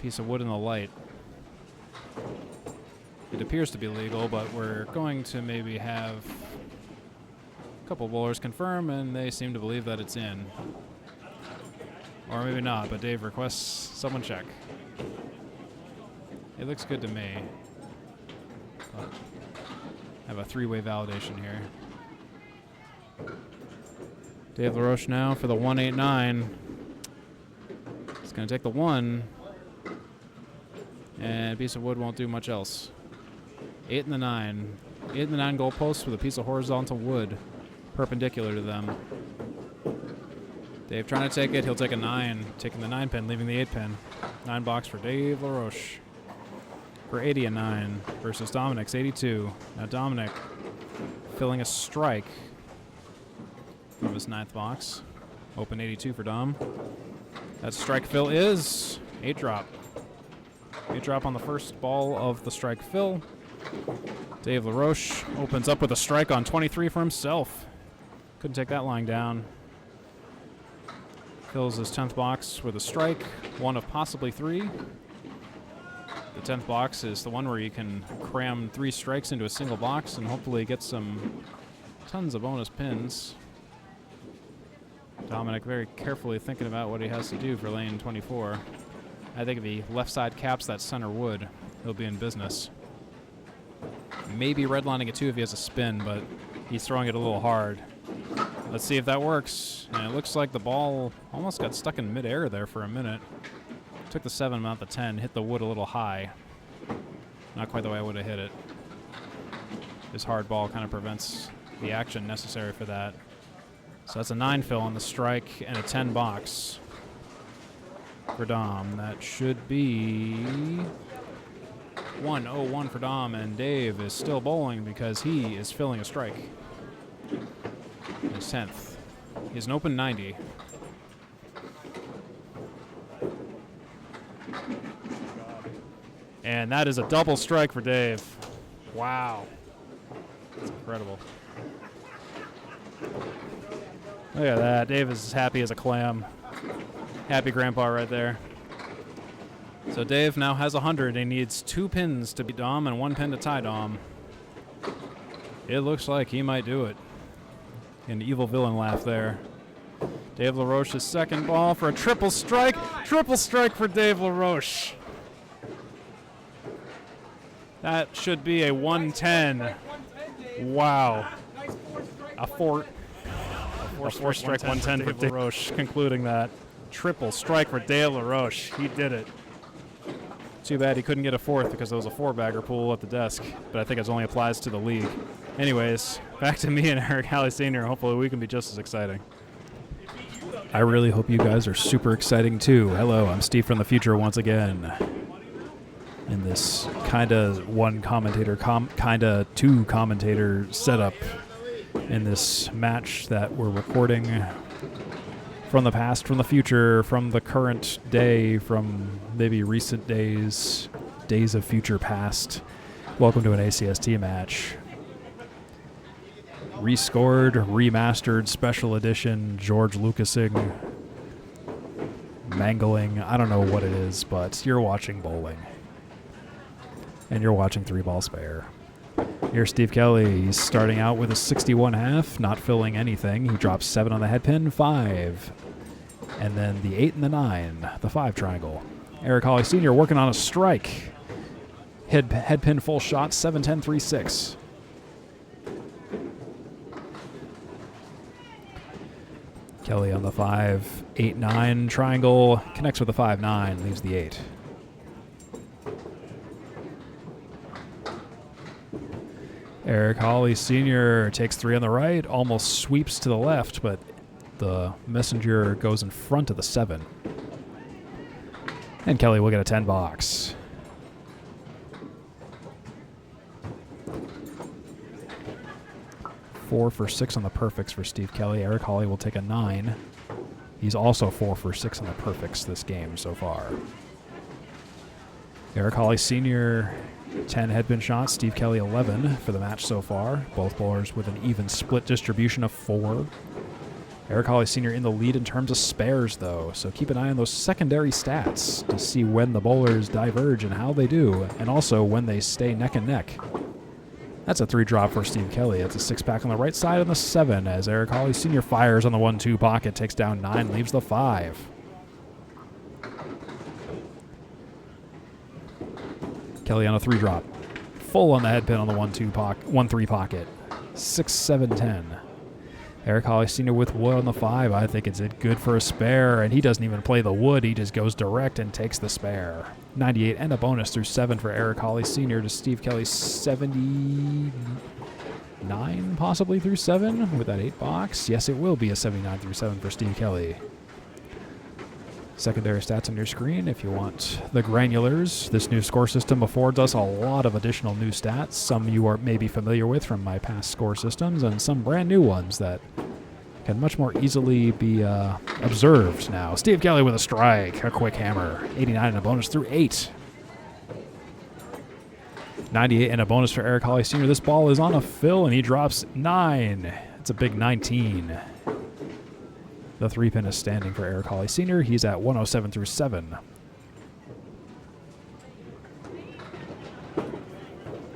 Piece of wood in the light. It appears to be legal, but we're going to maybe have a couple bowlers confirm, and they seem to believe that it's in. Or maybe not, but Dave requests someone check. It looks good to me. But I have a 3-way validation here. Dave LaRoche now for the 189. He's going to take the 1. And a piece of wood won't do much else. 8 and the 9. 8 and the 9 goalposts with a piece of horizontal wood perpendicular to them. Dave trying to take it. He'll take a 9. Taking the 9 pin, leaving the 8 pin. 9 box for Dave LaRoche. For 80 and 9 versus Dominick's 82. Now Dominick filling a strike from his 9th box. Open 82 for Dom. That strike fill is 8 drop. 8 drop on the first ball of the strike fill. Dave LaRoche opens up with a strike on 23 for himself. Couldn't take that lying down. Fills his 10th box with a strike, 1 of possibly 3. The 10th box is the one where you can cram 3 strikes into a single box and hopefully get some tons of bonus pins. Dominick very carefully thinking about what he has to do for lane 24. I think if he left side caps that center wood, he'll be in business. Maybe redlining it too if he has a spin, but he's throwing it a little hard. Let's see if that works. And it looks like the ball almost got stuck in midair there for a minute. Took the 7, not the 10, hit the wood a little high. Not quite the way I would have hit it. This hard ball kind of prevents the action necessary for that. So that's a 9 fill on the strike and a 10 box for Dom. That should be 1-0-1 for Dom, and Dave is still bowling because he is filling a strike. His 10th. He has an open 90. And that is a double strike for Dave. Wow. That's incredible. Look at that. Dave is happy as a clam. Happy grandpa right there. So Dave now has 100. He needs 2 pins to beat Dom and 1 pin to tie Dom. It looks like he might do it. An evil villain laugh there. Dave LaRoche's second ball for a triple strike. Triple strike for Dave LaRoche. That should be a 110. Wow. A four strike 110 for Dave LaRoche, concluding that. Triple strike for Dave LaRoche. He did it. Too bad he couldn't get a 4th because there was a 4-bagger pool at the desk, but I think it only applies to the league. Anyways, back to me and Eric Hallee Sr. Hopefully we can be just as exciting. I really hope you guys are super exciting too. Hello, I'm Steve from the future once again. In this kind of one commentator, kind of two commentator setup in this match that we're recording from the past, from the future, from the current day, from maybe recent days, days of future past. Welcome to an ACST match. Rescored, remastered, special edition, George Lucasing, mangling, I don't know what it is, but you're watching bowling. And you're watching 3-ball spare. Here's Steve Kelly. He's starting out with a 61.5, not filling anything. He drops 7 on the head pin, 5. And then the 8 and the 9, the 5 triangle. Eric Hallee Sr. working on a strike. Head pin full shot, 7-10, 3-6. Kelly on the 5, 8, 9 triangle. Connects with the 5, 9, leaves the 8. Eric Hallee Sr. takes 3 on the right, almost sweeps to the left, but the messenger goes in front of the 7. And Kelly will get a 10 box. Four for 6 on the perfects for Steve Kelly. Eric Hallee will take a 9. He's also 4 for 6 on the perfects this game so far. Eric Hallee Sr., 10 headpin shots. Steve Kelly, 11 for the match so far. Both bowlers with an even split distribution of 4. Eric Hallee Sr. in the lead in terms of spares, though, so keep an eye on those secondary stats to see when the bowlers diverge and how they do, and also when they stay neck and neck. That's a 3 drop for Steve Kelly. That's a 6-pack on the right side and the 7 as Eric Hallee Sr. fires on the 1-2 pocket, takes down 9, leaves the 5. Kelly on a 3 drop. Full on the head pin on the 1-3 pocket. 6, 7, 10. Eric Hallee Sr. with wood on the 5. I think it's good for a spare, and he doesn't even play the wood. He just goes direct and takes the spare. 98 and a bonus through 7 for Eric Hallee Sr. to Steve Kelly's 79 possibly through 7 with that 8 box. Yes, it will be a 79 through 7 for Steve Kelly. Secondary stats on your screen if you want the granulars. This new score system affords us a lot of additional new stats. Some you are maybe familiar with from my past score systems, and some brand new ones that can much more easily be observed now. Steve Kelly with a strike, a quick hammer. 89 and a bonus through 8. 98 and a bonus for Eric Hallee Sr. This ball is on a fill, and he drops 9. It's a big 19. The 3-pin is standing for Eric Hallee Sr. He's at 107 through 7.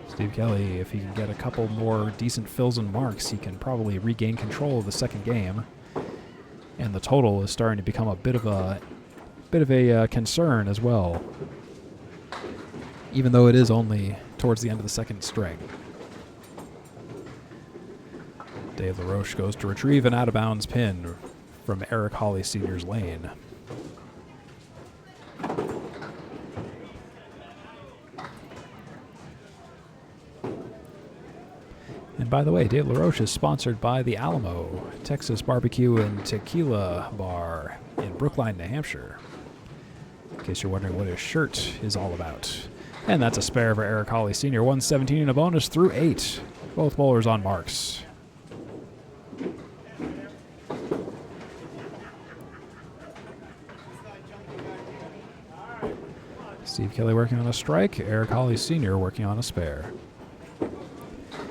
Steve Kelly, if he can get a couple more decent fills and marks, he can probably regain control of the second game. And the total is starting to become a bit of a concern as well, even though it is only towards the end of the second string. Dave LaRoche goes to retrieve an out-of-bounds pin from Eric Hallee Sr.'s lane. And by the way, Dave LaRoche is sponsored by the Alamo, Texas Barbecue and Tequila Bar in Brookline, New Hampshire, in case you're wondering what his shirt is all about. And that's a spare for Eric Hallee Sr. 117 and a bonus through 8. Both bowlers on marks. Steve Kelly working on a strike. Eric Hallee Sr. working on a spare.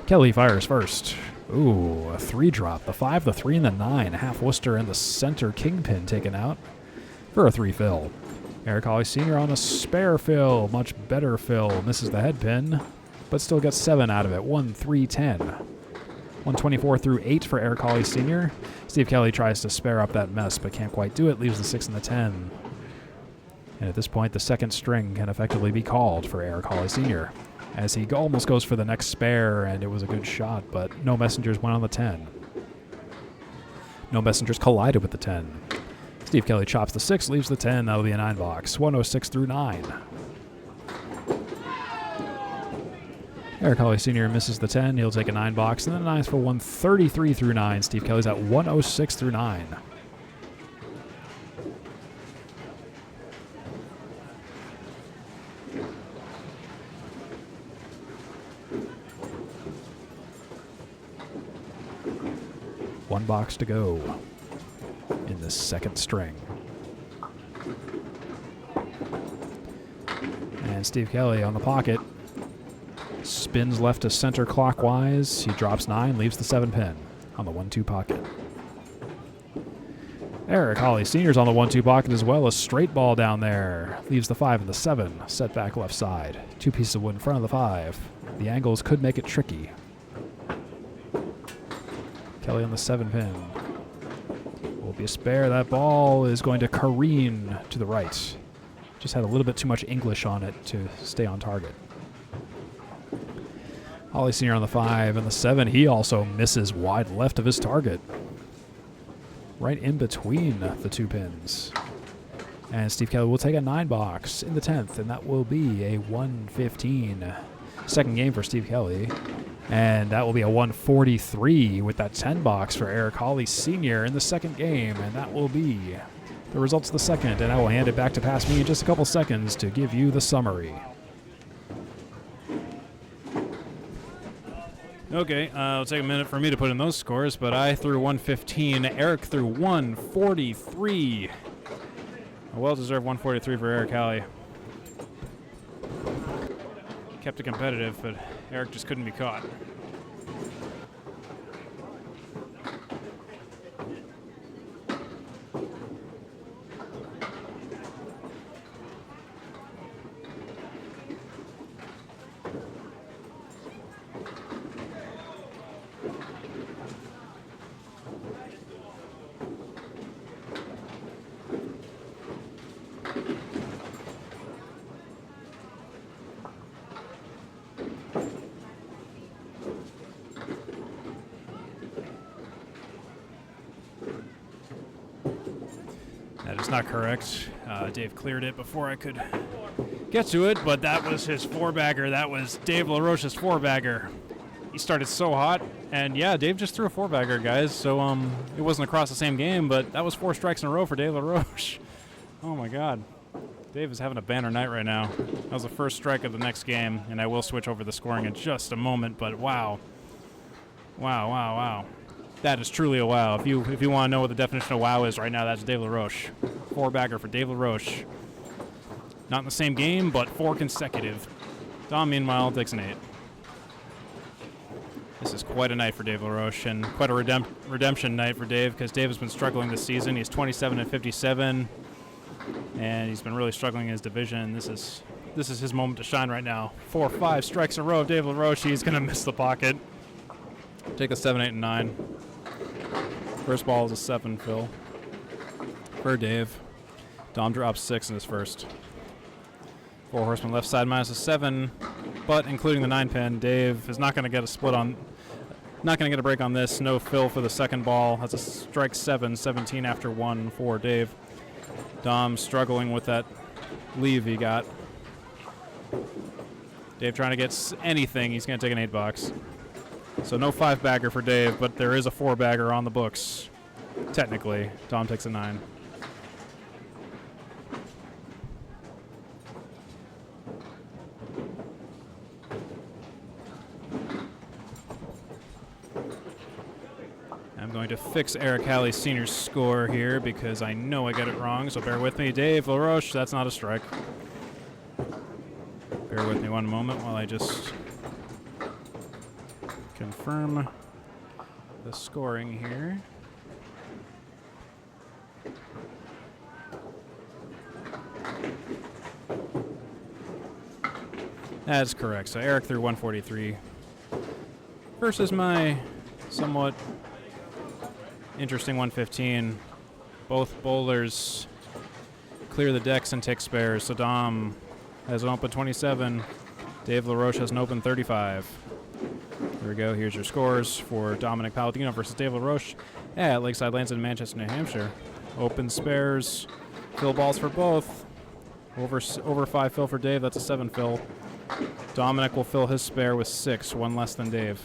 Kelly fires first. Ooh, a 3-drop. The 5, the 3, and the 9. Half Worcester and the center kingpin taken out for a 3 fill. Eric Hallee Sr. on a spare fill. Much better fill. Misses the head pin, but still gets 7 out of it. 1, 3, 10. 124 through 8 for Eric Hallee Sr. Steve Kelly tries to spare up that mess, but can't quite do it. Leaves the 6 and the 10. And at this point, the second string can effectively be called for Eric Hallee Sr. as he almost goes for the next spare, and it was a good shot, but no messengers went on the 10. No messengers collided with the 10. Steve Kelly chops the 6, leaves the 10. That'll be a 9 box. 106 through 9. Eric Hallee Sr. misses the 10. He'll take a 9 box, and then 9's for 133 through 9. Steve Kelly's at 106 through 9. One box to go in the second string. And Steve Kelly on the pocket. Spins left to center clockwise. He drops 9, leaves the 7 pin on the 1-2 pocket. Eric Hallee Sr.'s on the 1-2 pocket as well. A straight ball down there. Leaves the 5 and the 7. Set back left side. 2 pieces of wood in front of the 5. The angles could make it tricky. Kelly on the 7 pin. Will be a spare. That ball is going to careen to the right. Just had a little bit too much English on it to stay on target. Hallee Sr. on the 5 and the 7. He also misses wide left of his target. Right in between the 2 pins. And Steve Kelly will take a 9 box in the 10th, and that will be a 115. Second game for Steve Kelly. And that will be a 143 with that 10 box for Eric Hallee Sr. in the second game. And that will be the results of the second. And I will hand it back to past me in just a couple seconds to give you the summary. Okay, it'll take a minute for me to put in those scores, but I threw 115. Eric threw 143. A well-deserved 143 for Eric Hallee. Kept it competitive, but Eric just couldn't be caught. That is not correct. Dave cleared it before I could get to it, but that was his 4-bagger. That was Dave LaRoche's 4-bagger. He started so hot, and yeah, Dave just threw a 4-bagger, guys, so it wasn't across the same game, but that was 4 strikes in a row for Dave LaRoche. Oh my God. Dave is having a banner night right now. That was the first strike of the next game, and I will switch over the scoring in just a moment, but wow. Wow, wow, wow. That is truly a wow. If you want to know what the definition of wow is right now, that's Dave LaRoche. 4-bagger for Dave LaRoche. Not in the same game, but 4 consecutive. Dom, meanwhile, takes an 8. This is quite a night for Dave LaRoche, and quite a redemption night for Dave, because Dave has been struggling this season. He's 27 and 57, and he's been really struggling in his division. This is his moment to shine right now. 4 or 5 strikes in a row of Dave LaRoche. He's going to miss the pocket. Take a 7, 8, and 9. First ball is a 7, Phil. For Dave. Dom drops 6 in his first. 4 horsemen left side minus a 7, but including the 9 pin, Dave is not going to get a split on, not going to get a break on this. No fill for the second ball. That's a strike 7, 17 after 1 for Dave. Dom struggling with that leave he got. Dave trying to get anything. He's going to take an 8 box. So no 5-bagger for Dave, but there is a 4-bagger on the books. Technically, Dom takes a 9. I'm going to fix Eric Hallee Sr.'s score here because I know I got it wrong, so bear with me. Dave LaRoche, that's not a strike. Bear with me one moment while I just confirm the scoring here. That's correct. So Eric threw 143 versus my somewhat interesting 115. Both bowlers clear the decks and take spares. So Dom has an open 27. Dave LaRoche has an open 35. Here we go. Here's your scores for Dominick Paladino versus Dave LaRoche at Lakeside Lanes in Manchester, New Hampshire. Open spares, fill balls for both. Over 5 fill for Dave. That's a 7 fill. Dominick will fill his spare with 6, one less than Dave.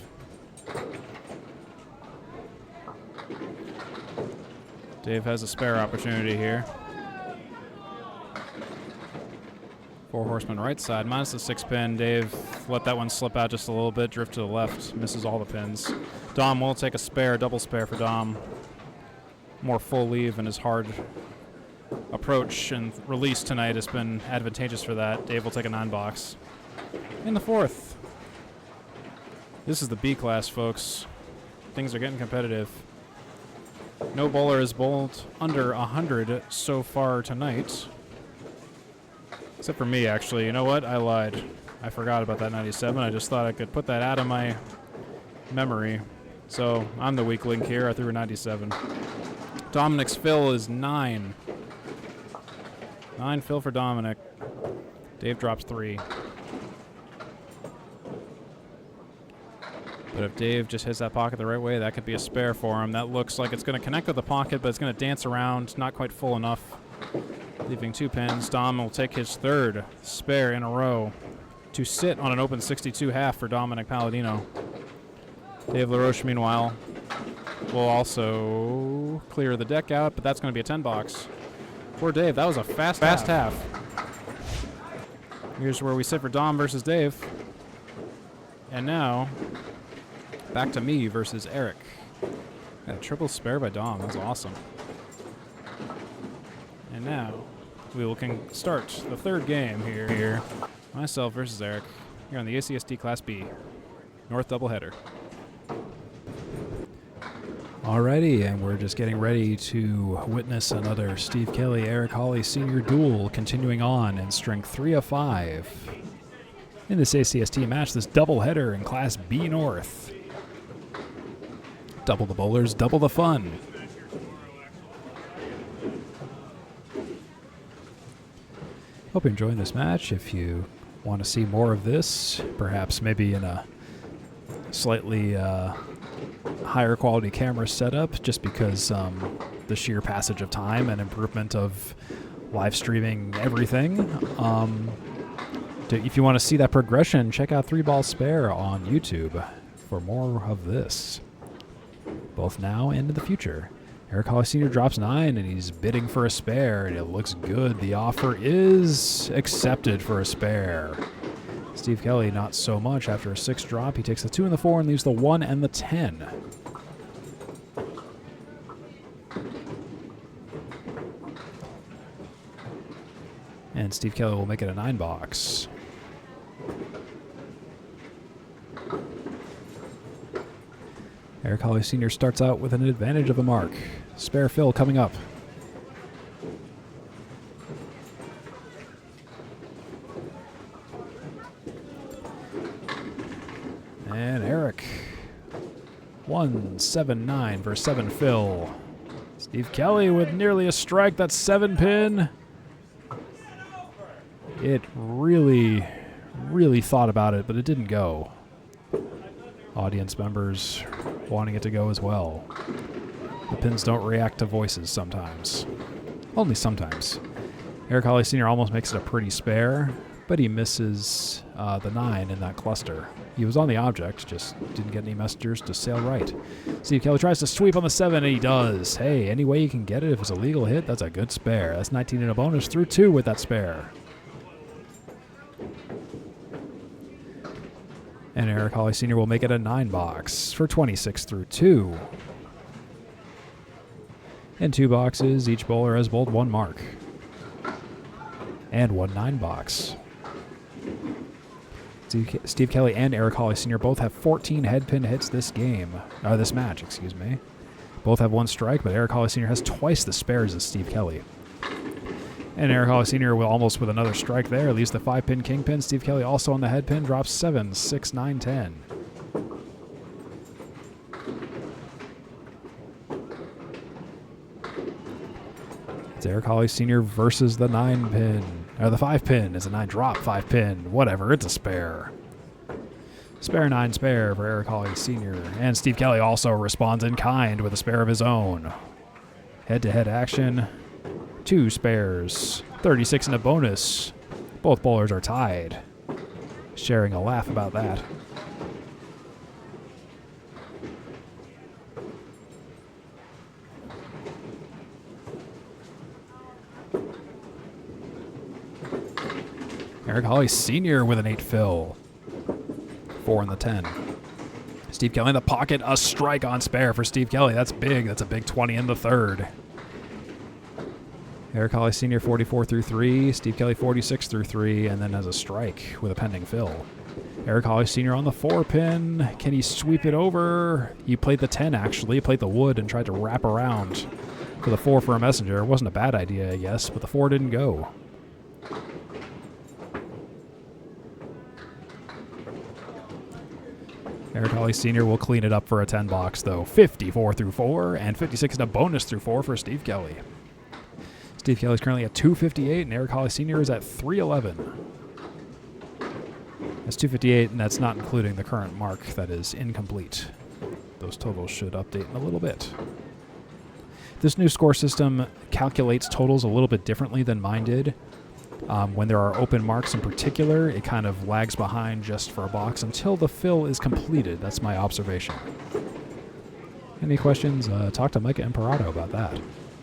Dave has a spare opportunity here. 4 horsemen right side, minus the 6 pin. Dave let that one slip out just a little bit, drift to the left, misses all the pins. Dom will take a spare, double spare for Dom. More full leave, and his hard approach and release tonight has been advantageous for that. Dave will take a 9-box. In the 4th. This is the B class, folks. Things are getting competitive. No bowler has bowled under 100 so far tonight. Except for me, actually. You know what? I lied. I forgot about that 97. I just thought I could put that out of my memory. So I'm the weak link here. I threw a 97. Dominick's fill is 9. 9 fill for Dominick. Dave drops 3. But if Dave just hits that pocket the right way, that could be a spare for him. That looks like it's going to connect with the pocket, but it's going to dance around, not quite full enough, leaving 2 pins. Dom will take his 3rd spare in a row to sit on an open 62.5 for Dominick Paladino. Dave LaRoche, meanwhile, will also clear the deck out, but that's going to be a 10-box. For Dave, that was a fast half. Here's where we sit for Dom versus Dave. And now, back to me versus Eric. Got a triple spare by Dom. That's awesome. And now, we will start the 3rd game here. Myself versus Eric here on the ACST Class B North doubleheader. Alrighty, and we're just getting ready to witness another Steve Kelly, Eric Hallee Sr. duel continuing on in strength 3 of 5. In this ACST match, this doubleheader in Class B North. Double the bowlers, double the fun. Hope you're enjoying this match. If you want to see more of this, perhaps maybe in a slightly higher quality camera setup, just because the sheer passage of time and improvement of live streaming everything. If you want to see that progression, check out 3 Ball Spare on YouTube for more of this, both now and in the future. Eric Hallee Sr. drops 9, and he's bidding for a spare, and it looks good. The offer is accepted for a spare. Steve Kelly, not so much. After a 6 drop, he takes the 2 and the 4 and leaves the 1 and the 10. And Steve Kelly will make it a 9-box. Eric Hallee Sr. starts out with an advantage of a mark. Spare fill coming up. And Eric, 179 for 7 fill. Steve Kelly with nearly a strike. That's 7 pin. It really, really thought about it, but it didn't go. Audience members wanting it to go as well. The pins don't react to voices sometimes. Only sometimes. Eric Hallee Sr. almost makes it a pretty spare, but he misses the 9 in that cluster. He was on the object, just didn't get any messengers to sail right. Steve Kelly tries to sweep on the 7, and he does. Hey, any way you can get it if it's a legal hit, that's a good spare. That's 19 in a bonus through 2 with that spare. And Eric Hallee Sr. will make it a 9-box for 26 through 2. In 2 boxes, each bowler has bowled 1 mark. And 1 9-box. Steve Kelly and Eric Hallee Sr. both have 14 headpin hits this match, excuse me. Both have one strike, but Eric Hallee Sr. has twice the spares as Steve Kelly. And Eric Hallee Sr. will almost with another strike there, leaves the 5-pin kingpin. Steve Kelly also on the headpin, drops 7, 6, 9, 10. It's Eric Hallee Sr. versus the 9-pin. Or the 5-pin. It's a 9-drop 5-pin. Whatever, it's a spare. Spare 9 spare for Eric Hallee Sr. And Steve Kelly also responds in kind with a spare of his own. Head-to-head action. 2 spares. 36 in a bonus. Both bowlers are tied. Sharing a laugh about that. Eric Hallee Sr. with an 8 fill. 4 in the 10. Steve Kelly in the pocket. A strike on spare for Steve Kelly. That's big. That's a big 20 in the third. Eric Hallee Sr. 44 through 3. Steve Kelly 46 through 3. And then has a strike with a pending fill. Eric Hallee Sr. on the 4-pin. Can he sweep it over? He played the 10, actually. He played the wood and tried to wrap around for the 4 for a messenger. It wasn't a bad idea, I guess, but the 4 didn't go. Eric Hallee Sr. will clean it up for a 10 box, though. 54 through 4 and 56 in a bonus through 4 for Steve Kelly. Steve Kelly is currently at 258, and Eric Hallee Sr. is at 311. That's 258, and that's not including the current mark that is incomplete. Those totals should update in a little bit. This new score system calculates totals a little bit differently than mine did. When there are open marks in particular, it kind of lags behind just for a box until the fill is completed. That's my observation. Any questions? Talk to Micah Imperato about that.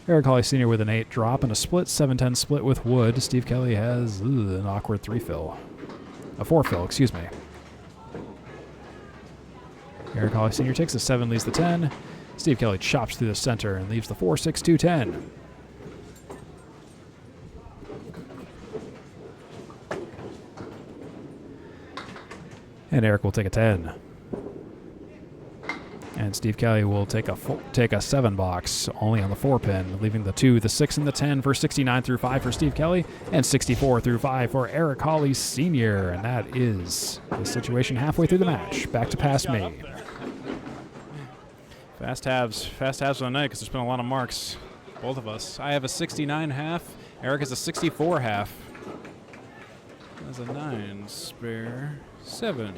Eric Hallee Sr. with an 8 drop and a split, 7-10 split with wood. Steve Kelly has an awkward 3 fill. A 4 fill, excuse me. Eric Hallee Sr. takes the 7, leaves the 10. Steve Kelly chops through the center and leaves the 4, 6, 2, 10. And Eric will take a 10. And Steve Kelly will take a 7 box, only on the 4-pin, leaving the 2, the 6, and the 10 for 69 through 5 for Steve Kelly, and 64 through 5 for Eric Hallee Sr. And that is the situation halfway through the match. Back to past me. Fast halves for the night because there's been a lot of marks. Both of us. I have a 69 half. Eric has a 64 half. That's a 9 spare. 7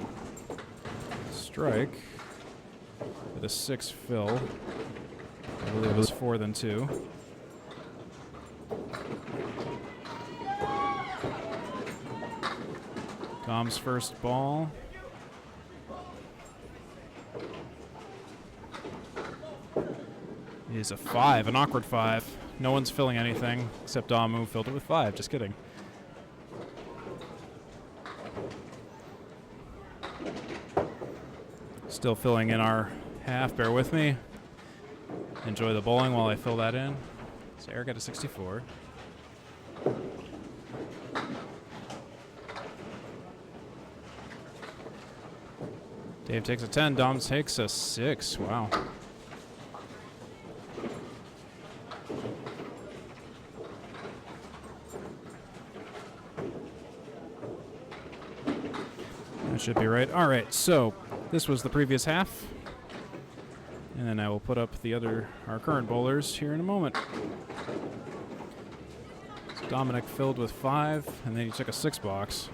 strike with a 6 fill. I believe it was 4 then 2. Dom's first ball. Is a 5, an awkward 5. No one's filling anything except Dom, who filled it with 5. Just kidding. Still filling in our half. Bear with me. Enjoy the bowling while I fill that in. So Eric got a 64. Dave takes a 10. Dom takes a 6. Wow. That should be right. All right, so this was the previous half. And then I will put up our current bowlers here in a moment. So Dominick filled with 5, and then he took a 6 box.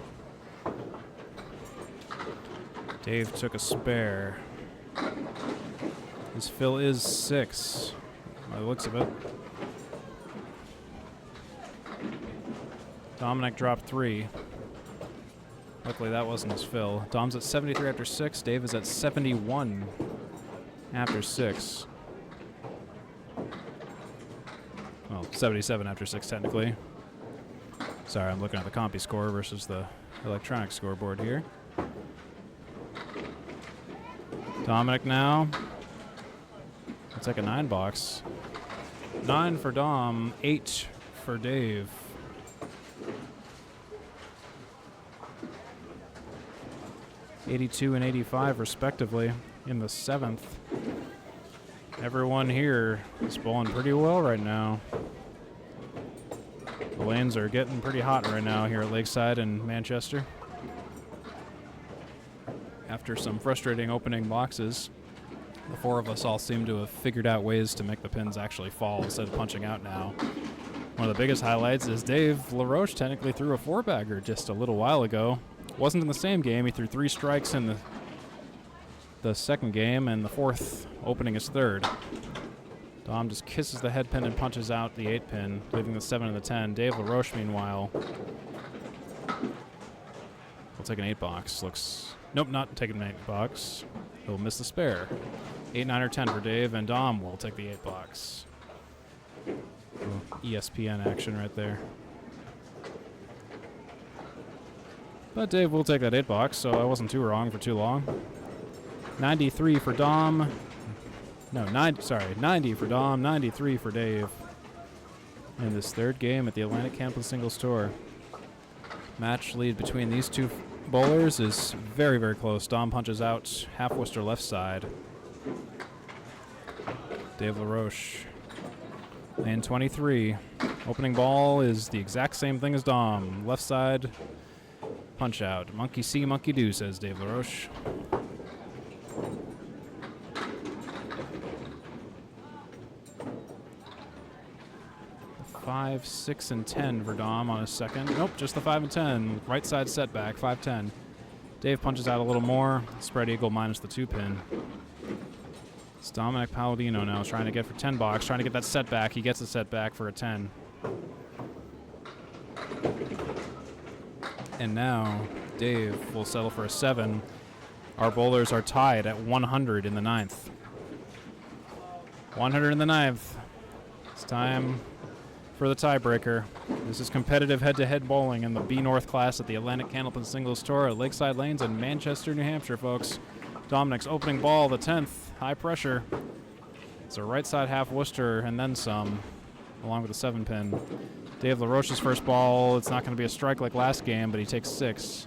Dave took a spare. His fill is 6, by the looks of it. Dominick dropped 3. Luckily that wasn't his fill. Dom's at 73 after 6. Dave is at 71 after 6. Well, 77 after 6 technically. Sorry, I'm looking at the compy score versus the electronic scoreboard here. Dominick now. Let's take a 9 box. 9 for Dom, 8 for Dave. 82 and 85 respectively in the 7th. Everyone here is bowling pretty well right now. The lanes are getting pretty hot right now here at Lakeside and Manchester. After some frustrating opening boxes, the 4 of us all seem to have figured out ways to make the pins actually fall instead of punching out now. One of the biggest highlights is Dave LaRoche technically threw a 4-bagger just a little while ago. Wasn't in the same game. He threw 3 strikes in the second game, and the 4th opening his 3rd. Dom just kisses the head pin and punches out the 8-pin, leaving the 7 and the 10. Dave LaRoche, meanwhile, will take an 8-box. Nope, not taking an 8-box. He'll miss the spare. 8, 9, or 10 for Dave, and Dom will take the 8-box. ESPN action right there. But Dave will take that 8-box, so I wasn't too wrong for too long. 93 for Dom. No, 90 for Dom, 93 for Dave. In this 3rd game at the Atlantic Campus Singles Tour. Match lead between these two bowlers is very, very close. Dom punches out half Worcester left side. Dave LaRoche. Lane 23. Opening ball is the exact same thing as Dom. Left side, punch out. Monkey see, monkey do, says Dave LaRoche. The 5, 6, and 10 for Dom on his 2nd. Nope, just the 5 and 10. Right side setback, 5-10. Dave punches out a little more. Spread eagle minus the 2-pin. It's Dominick Paladino now trying to get for 10-box, trying to get that setback. He gets the setback for a 10. And now Dave will settle for a 7. Our bowlers are tied at 100 in the 9th. 100 in the 9th. It's time for the tiebreaker. This is competitive head-to-head bowling in the B North class at the Atlantic Candlepin Singles Tour at Lakeside Lanes in Manchester, New Hampshire, folks. Dominick's opening ball, the 10th. High pressure. It's a right side half Worcester and then some, along with the 7-pin. Dave LaRoche's first ball, it's not going to be a strike like last game, but he takes 6.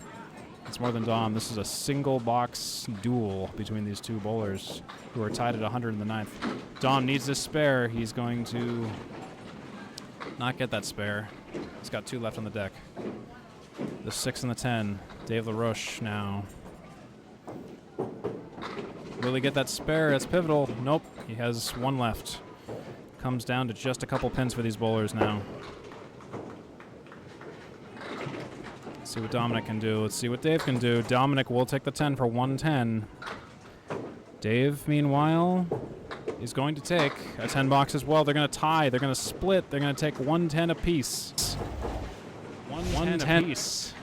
It's more than Dom. This is a single box duel between these two bowlers who are tied at 100 in the 9th. Dom needs this spare. He's going to not get that spare. He's got 2 left on the deck. The 6 and the 10. Dave LaRoche now. Will he get that spare? That's pivotal. Nope. He has 1 left. Comes down to just a couple pins for these bowlers now. Let's see what Dominick can do. Let's see what Dave can do. Dominick will take the 10 for 110. Dave, meanwhile, is going to take a 10-box as well. They're going to tie. They're going to split. They're going to take 110 apiece. 110 apiece.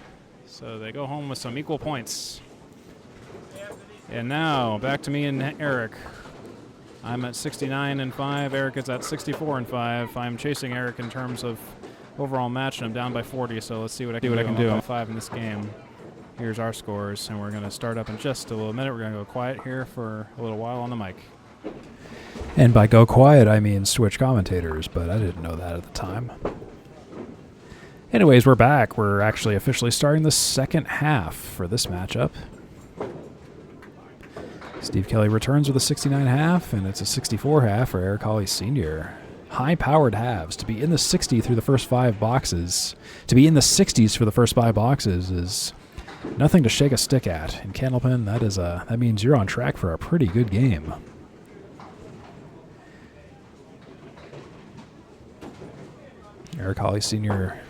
So they go home with some equal points. And now, back to me and Eric. I'm at 69 and 5. Eric is at 64 and 5. I'm chasing Eric in terms of overall match, and I'm down by 40, so let's see what I can do. 5 in this game. Here's our scores, and we're going to start up in just a little minute. We're going to go quiet here for a little while on the mic. And by go quiet, I mean switch commentators, but I didn't know that at the time. Anyways, we're back. We're actually officially starting the 2nd half for this matchup. Steve Kelly returns with a 69 half, and it's a 64 half for Eric Hallee Sr. High-powered halves. To be in the 60 through the first 5 boxes, to be in the 60s for the first 5 boxes is nothing to shake a stick at. In Candlepin, that means you're on track for a pretty good game. Eric Hallee Sr.,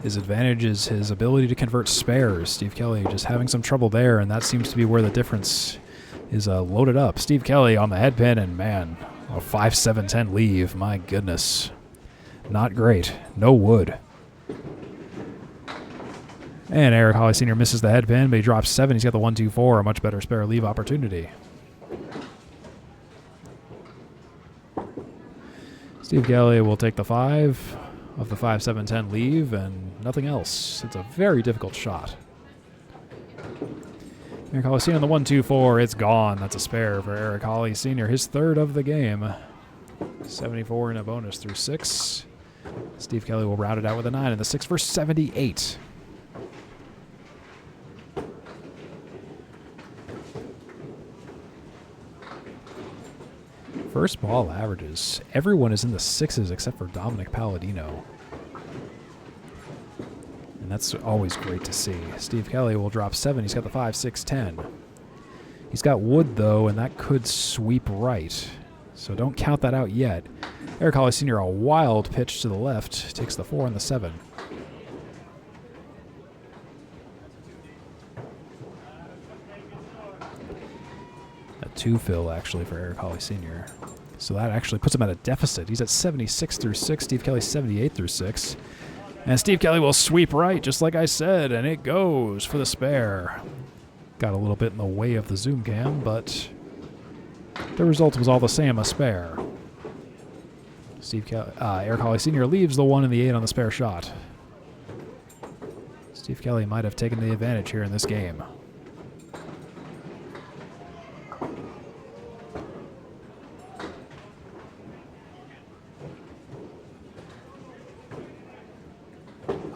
his advantage is his ability to convert spares. Steve Kelly just having some trouble there, and that seems to be where the difference is loaded up. Steve Kelly on the head pin, and man, a 5-7-10 leave. My goodness. Not great. No wood. And Eric Hallee Sr. misses the head pin, but he drops 7. He's got the 1-2-4, a much better spare leave opportunity. Steve Kelly will take the 5 of the 5-7-10 leave and nothing else. It's a very difficult shot. Eric Hallee Sr. on the 1-2-4. It's gone. That's a spare for Eric Hallee Sr. His 3rd of the game. 74 in a bonus through 6. Steve Kelly will round it out with a 9 and the 6 for 78. First ball averages. Everyone is in the 6s except for Dominick Paladino. And that's always great to see. Steve Kelly will drop 7. He's got the 5, 6, 10. He's got wood, though, and that could sweep right. So don't count that out yet. Eric Hallee Sr., a wild pitch to the left, takes the 4 and the 7. A 2 fill, actually, for Eric Hallee Sr. So that actually puts him at a deficit. He's at 76 through 6. Steve Kelly 78 through 6. And Steve Kelly will sweep right, just like I said, and it goes for the spare. Got a little bit in the way of the zoom cam, but the result was all the same, a spare. Eric Hallee Sr. leaves the 1 and the 8 on the spare shot. Steve Kelly might have taken the advantage here in this game.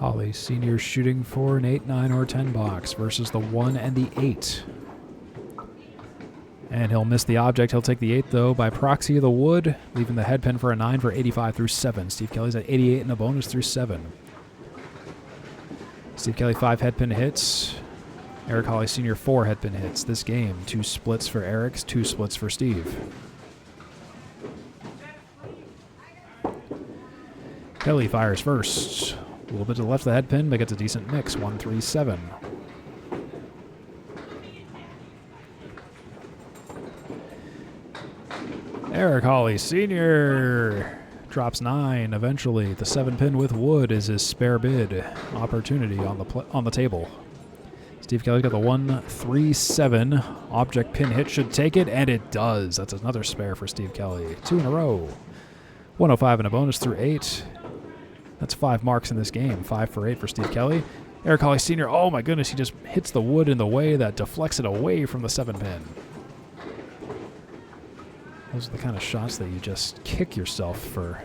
Hallee Sr. shooting for an 8, 9, or 10 box versus the 1 and the 8. And he'll miss the object. He'll take the 8, though, by proxy of the wood, leaving the head pin for a 9 for 85 through 7. Steve Kelly's at 88 and a bonus through 7. Steve Kelly 5 head pin hits. Eric Hallee Sr. 4 head pin hits. This game, 2 splits for Eric, 2 splits for Steve. Kelly fires first. A little bit to the left of the head pin, but gets a decent mix. 1, 3, 7. Eric Hallee Sr. drops 9 eventually. The 7 pin with wood is his spare bid opportunity on the table. Steve Kelly's got the 1, 3, 7. Object pin hit should take it, and it does. That's another spare for Steve Kelly. 2 in a row. 105 and a bonus through 8. That's 5 marks in this game. 5 for 8 for Steve Kelly. Eric Hallee Sr., oh my goodness, he just hits the wood in the way that deflects it away from the 7 pin. Those are the kind of shots that you just kick yourself for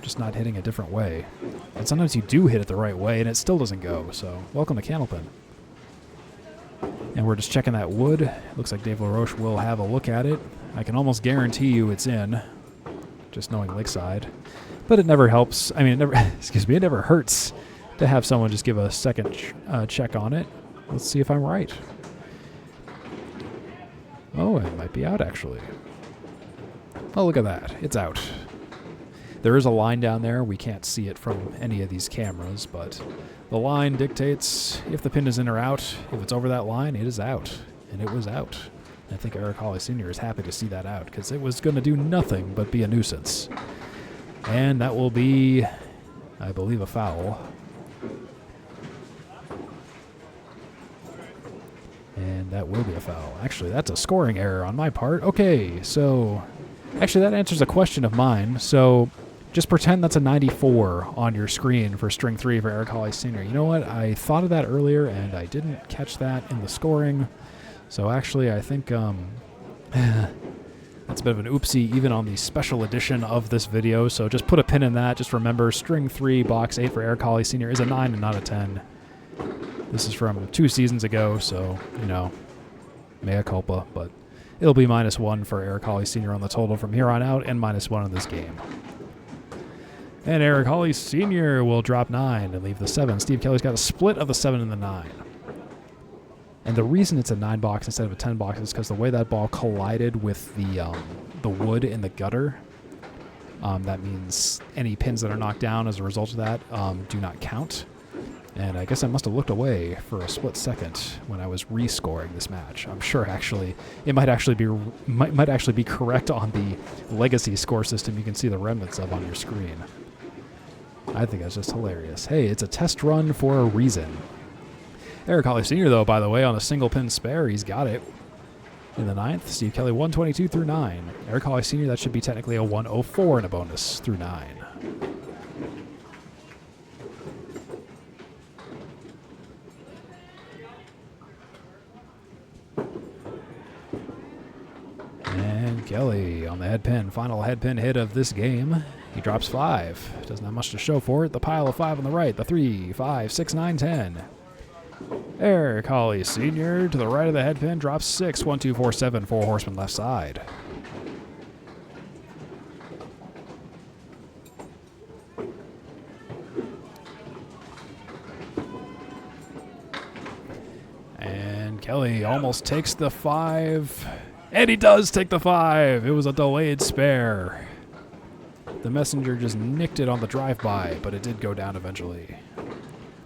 just not hitting a different way. And sometimes you do hit it the right way and it still doesn't go. So welcome to Candlepin. And we're just checking that wood. Looks like Dave LaRoche will have a look at it. I can almost guarantee you it's in, just knowing Lakeside. But it never helps. I mean, it never, excuse me, it never hurts to have someone just give a second check on it. Let's see if I'm right. Oh, it might be out, actually. Oh, look at that. It's out. There is a line down there. We can't see it from any of these cameras, but the line dictates if the pin is in or out. If it's over that line, it is out. And it was out. I think Eric Hallee Sr. is happy to see that out because it was going to do nothing but be a nuisance. And that will be, I believe, a foul. And that will be a foul. Actually, that's a scoring error on my part. Okay, so actually that answers a question of mine. So just pretend that's a 94 on your screen for string 3 for Eric Hallee Sr. You know what? I thought of that earlier, and I didn't catch that in the scoring. So actually, I think that's a bit of an oopsie even on the special edition of this video. So just put a pin in that. Just remember, string 3, box 8 for Eric Hallee Sr. is a 9 and not a 10. This is from 2 seasons ago, so, you know, mea culpa. But it'll be -1 for Eric Hallee Sr. on the total from here on out, and -1 in this game. And Eric Hallee Sr. will drop 9 and leave the 7. Steve Kelly's got a split of the 7 and the 9. And the reason it's a 9 box instead of a 10 box is because the way that ball collided with the wood in the gutter, that means any pins that are knocked down as a result of that do not count. And I guess I must have looked away for a split second when I was rescoring this match. I'm sure actually it might actually be correct on the legacy score system you can see the remnants of on your screen. I think that's just hilarious. Hey, it's a test run for a reason. Eric Hallee Sr., though, by the way, on a single pin spare, he's got it. In the 9th, Steve Kelly 122 through 9. Eric Hallee Sr., that should be technically a 104 and a bonus through 9. And Kelly on the head pin, final head pin hit of this game. He drops 5. Doesn't have much to show for it. The pile of 5 on the right, the 3, 5, 6, 9, 10. Eric Hallee Sr. to the right of the head pin drops 6. 1, 2, 4, 7. 4 horsemen left side. Kelly almost takes the 5. And he does take the 5. It was a delayed spare. The messenger just nicked it on the drive-by, but it did go down eventually.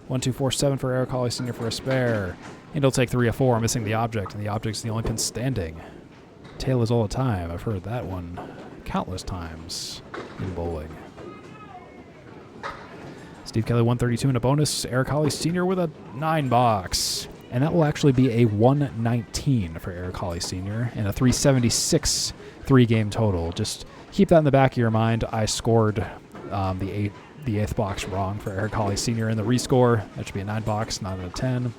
1, 2, 4, 7 for Eric Hallee Sr. for a spare. And he'll take 3 of 4, missing the object, and the object's the only pin standing. Tail is all the time. I've heard that one countless times in bowling. Steve Kelly 132 in a bonus. Eric Hallee Sr. with a 9 box. And that will actually be a 119 for Eric Hallee Sr. and a 376 3-game total. Just keep that in the back of your mind. I scored the 8th box wrong for Eric Hallee Sr. in the rescore. That should be a 9 box, not a 10.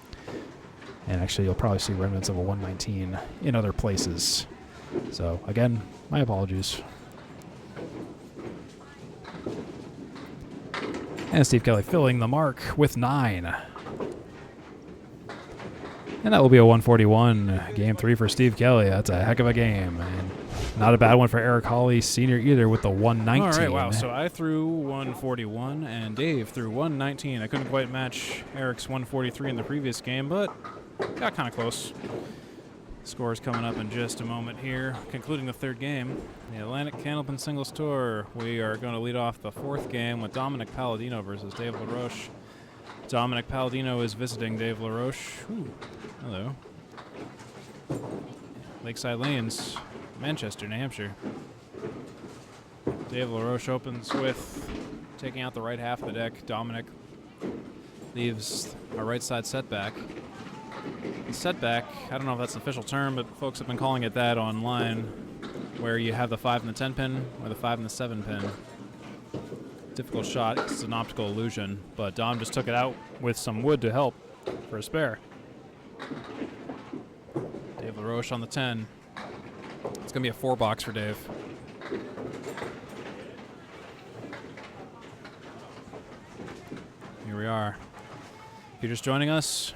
And actually, you'll probably see remnants of a 119 in other places. So, again, my apologies. And Steve Kelly filling the mark with 9. And that will be a 141. Game 3 for Steve Kelly. That's a heck of a game. And not a bad one for Eric Hallee Sr. either with the 119. All right, wow. So I threw 141, and Dave threw 119. I couldn't quite match Eric's 143 in the previous game, but got kind of close. Scores coming up in just a moment here. Concluding the 3rd game, the Atlantic Candlepin Singles Tour. We are going to lead off the 4th game with Dominick Paladino versus Dave LaRoche. Dominick Paladino is visiting Dave LaRoche. Ooh, hello. Lakeside Lanes, Manchester, New Hampshire. Dave LaRoche opens with taking out the right half of the deck. Dominick leaves a right side setback. The setback, I don't know if that's an official term, but folks have been calling it that online, where you have the 5 and the 10 pin or the 5 and the 7 pin. Difficult shot. It's an optical illusion, but Dom just took it out with some wood to help for a spare. Dave LaRoche on the 10. It's going to be a 4 box for Dave. Here we are. If you're just joining us,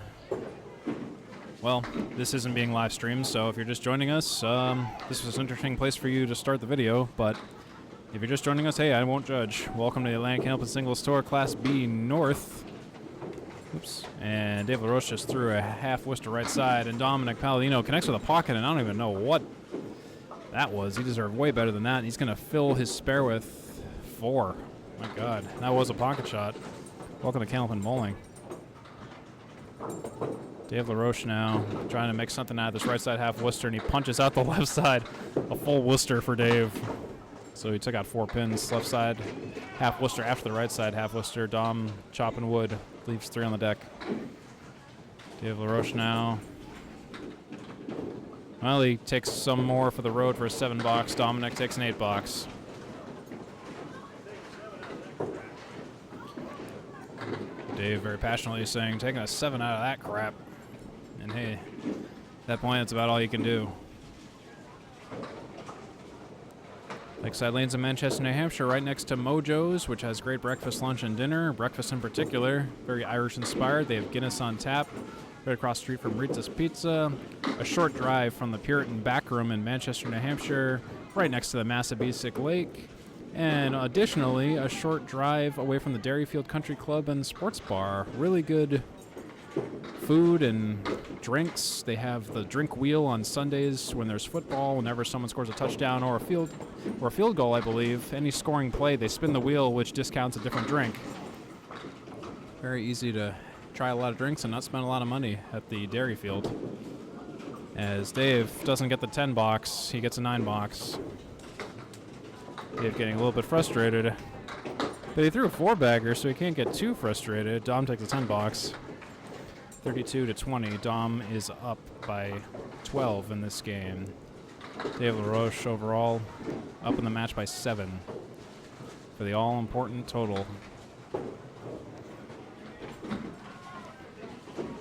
well, this isn't being live streamed, so if you're just joining us, this was an interesting place for you to start the video, but if you're just joining us, hey, I won't judge. Welcome to the Atlantic Candlepin Singles Tour, Class B North. Oops. And Dave LaRoche just threw a half Worcester right side, and Dominick Paladino connects with a pocket, and I don't even know what that was. He deserved way better than that. He's going to fill his spare with 4. My God, that was a pocket shot. Welcome to Candlepin Bowling. Dave LaRoche now trying to make something out of this right side half Worcester, and he punches out the left side. A full Worcester for Dave. So he took out 4 pins. Left side half Worcester after the right side half Worcester. Dom chopping wood. Leaves 3 on the deck. Dave LaRoche now. Well, he takes some more for the road for a 7 box. Dominick takes an 8 box. Dave very passionately saying, taking a 7 out of that crap. And hey, at that point, that's about all you can do. Lakeside Lanes in Manchester, New Hampshire, right next to Mojo's, which has great breakfast, lunch, and dinner. Breakfast in particular, very Irish-inspired. They have Guinness on tap, right across the street from Rita's Pizza. A short drive from the Puritan Backroom in Manchester, New Hampshire, right next to the Massabesic Lake. And additionally, a short drive away from the Dairyfield Country Club and Sports Bar. Really good food and drinks. They have the drink wheel on Sundays when there's football. Whenever someone scores a touchdown or a field goal, I believe, any scoring play, they spin the wheel, which discounts a different drink. Very easy to try a lot of drinks and not spend a lot of money at the Dairyfield. As Dave doesn't get the 10 box, he gets a 9 box. Dave getting a little bit frustrated. But he threw a 4-bagger, so he can't get too frustrated. Dom takes a 10 box. 32-20. Dom is up by 12 in this game. Dave LaRoche overall up in the match by 7 for the all-important total.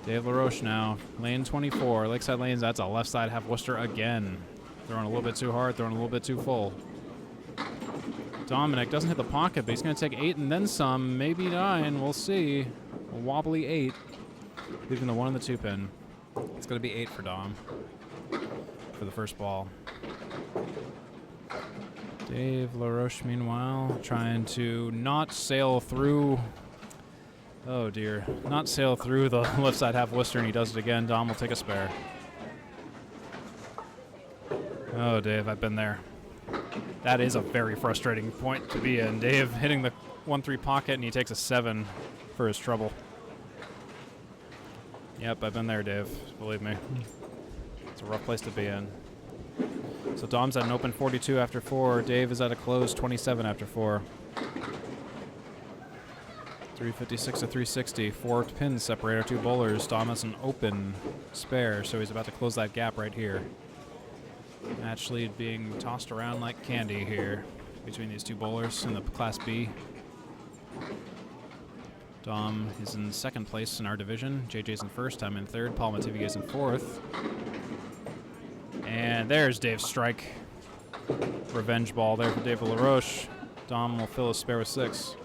Dave LaRoche now, lane 24, Lakeside Lanes. That's a left side half Worcester again. Throwing a little bit too hard, throwing a little bit too full. Dominick doesn't hit the pocket, but he's going to take 8 and then some, maybe 9. We'll see. A wobbly 8. Leaving the 1 and the 2 pin. It's going to be 8 for Dom for the first ball. Dave LaRoche, meanwhile, trying to not sail through. Oh, dear. Not sail through the left side half Worcester, and he does it again. Dom will take a spare. Oh, Dave, I've been there. That is a very frustrating point to be in. Dave hitting the 1-3 pocket, and he takes a 7 for his trouble. Yep, I've been there, Dave. Believe me. It's a rough place to be in. So Dom's at an open 42 after 4. Dave is at a closed 27 after 4. 356 to 360. 4 pins separate our two bowlers. Dom has an open spare, so he's about to close that gap right here. Match lead being tossed around like candy here between these two bowlers in the Class B. Dom is in second place in our division. JJ's in first. I'm in third. Paul Mativier is in fourth. And there's Dave's strike. Revenge ball there for David LaRoche. Dom will fill his spare with 6.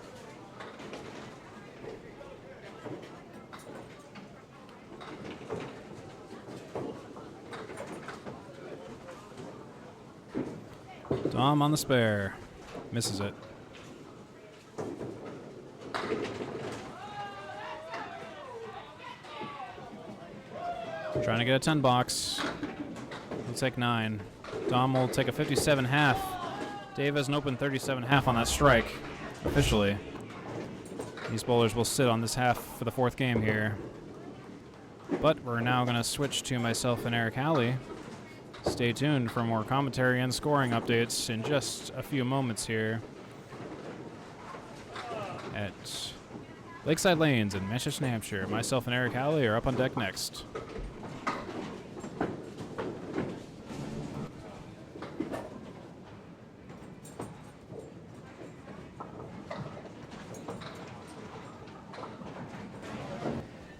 Dom on the spare. Misses it. Trying to get a 10 box. He'll take 9. Dom will take a 57 half. Dave has an open 37 half on that strike. Officially. These bowlers will sit on this half for the 4th game here. But we're now going to switch to myself and Eric Hallee. Stay tuned for more commentary and scoring updates in just a few moments here at Lakeside Lanes in Manchester, New Hampshire. Myself and Eric Hallee are up on deck next.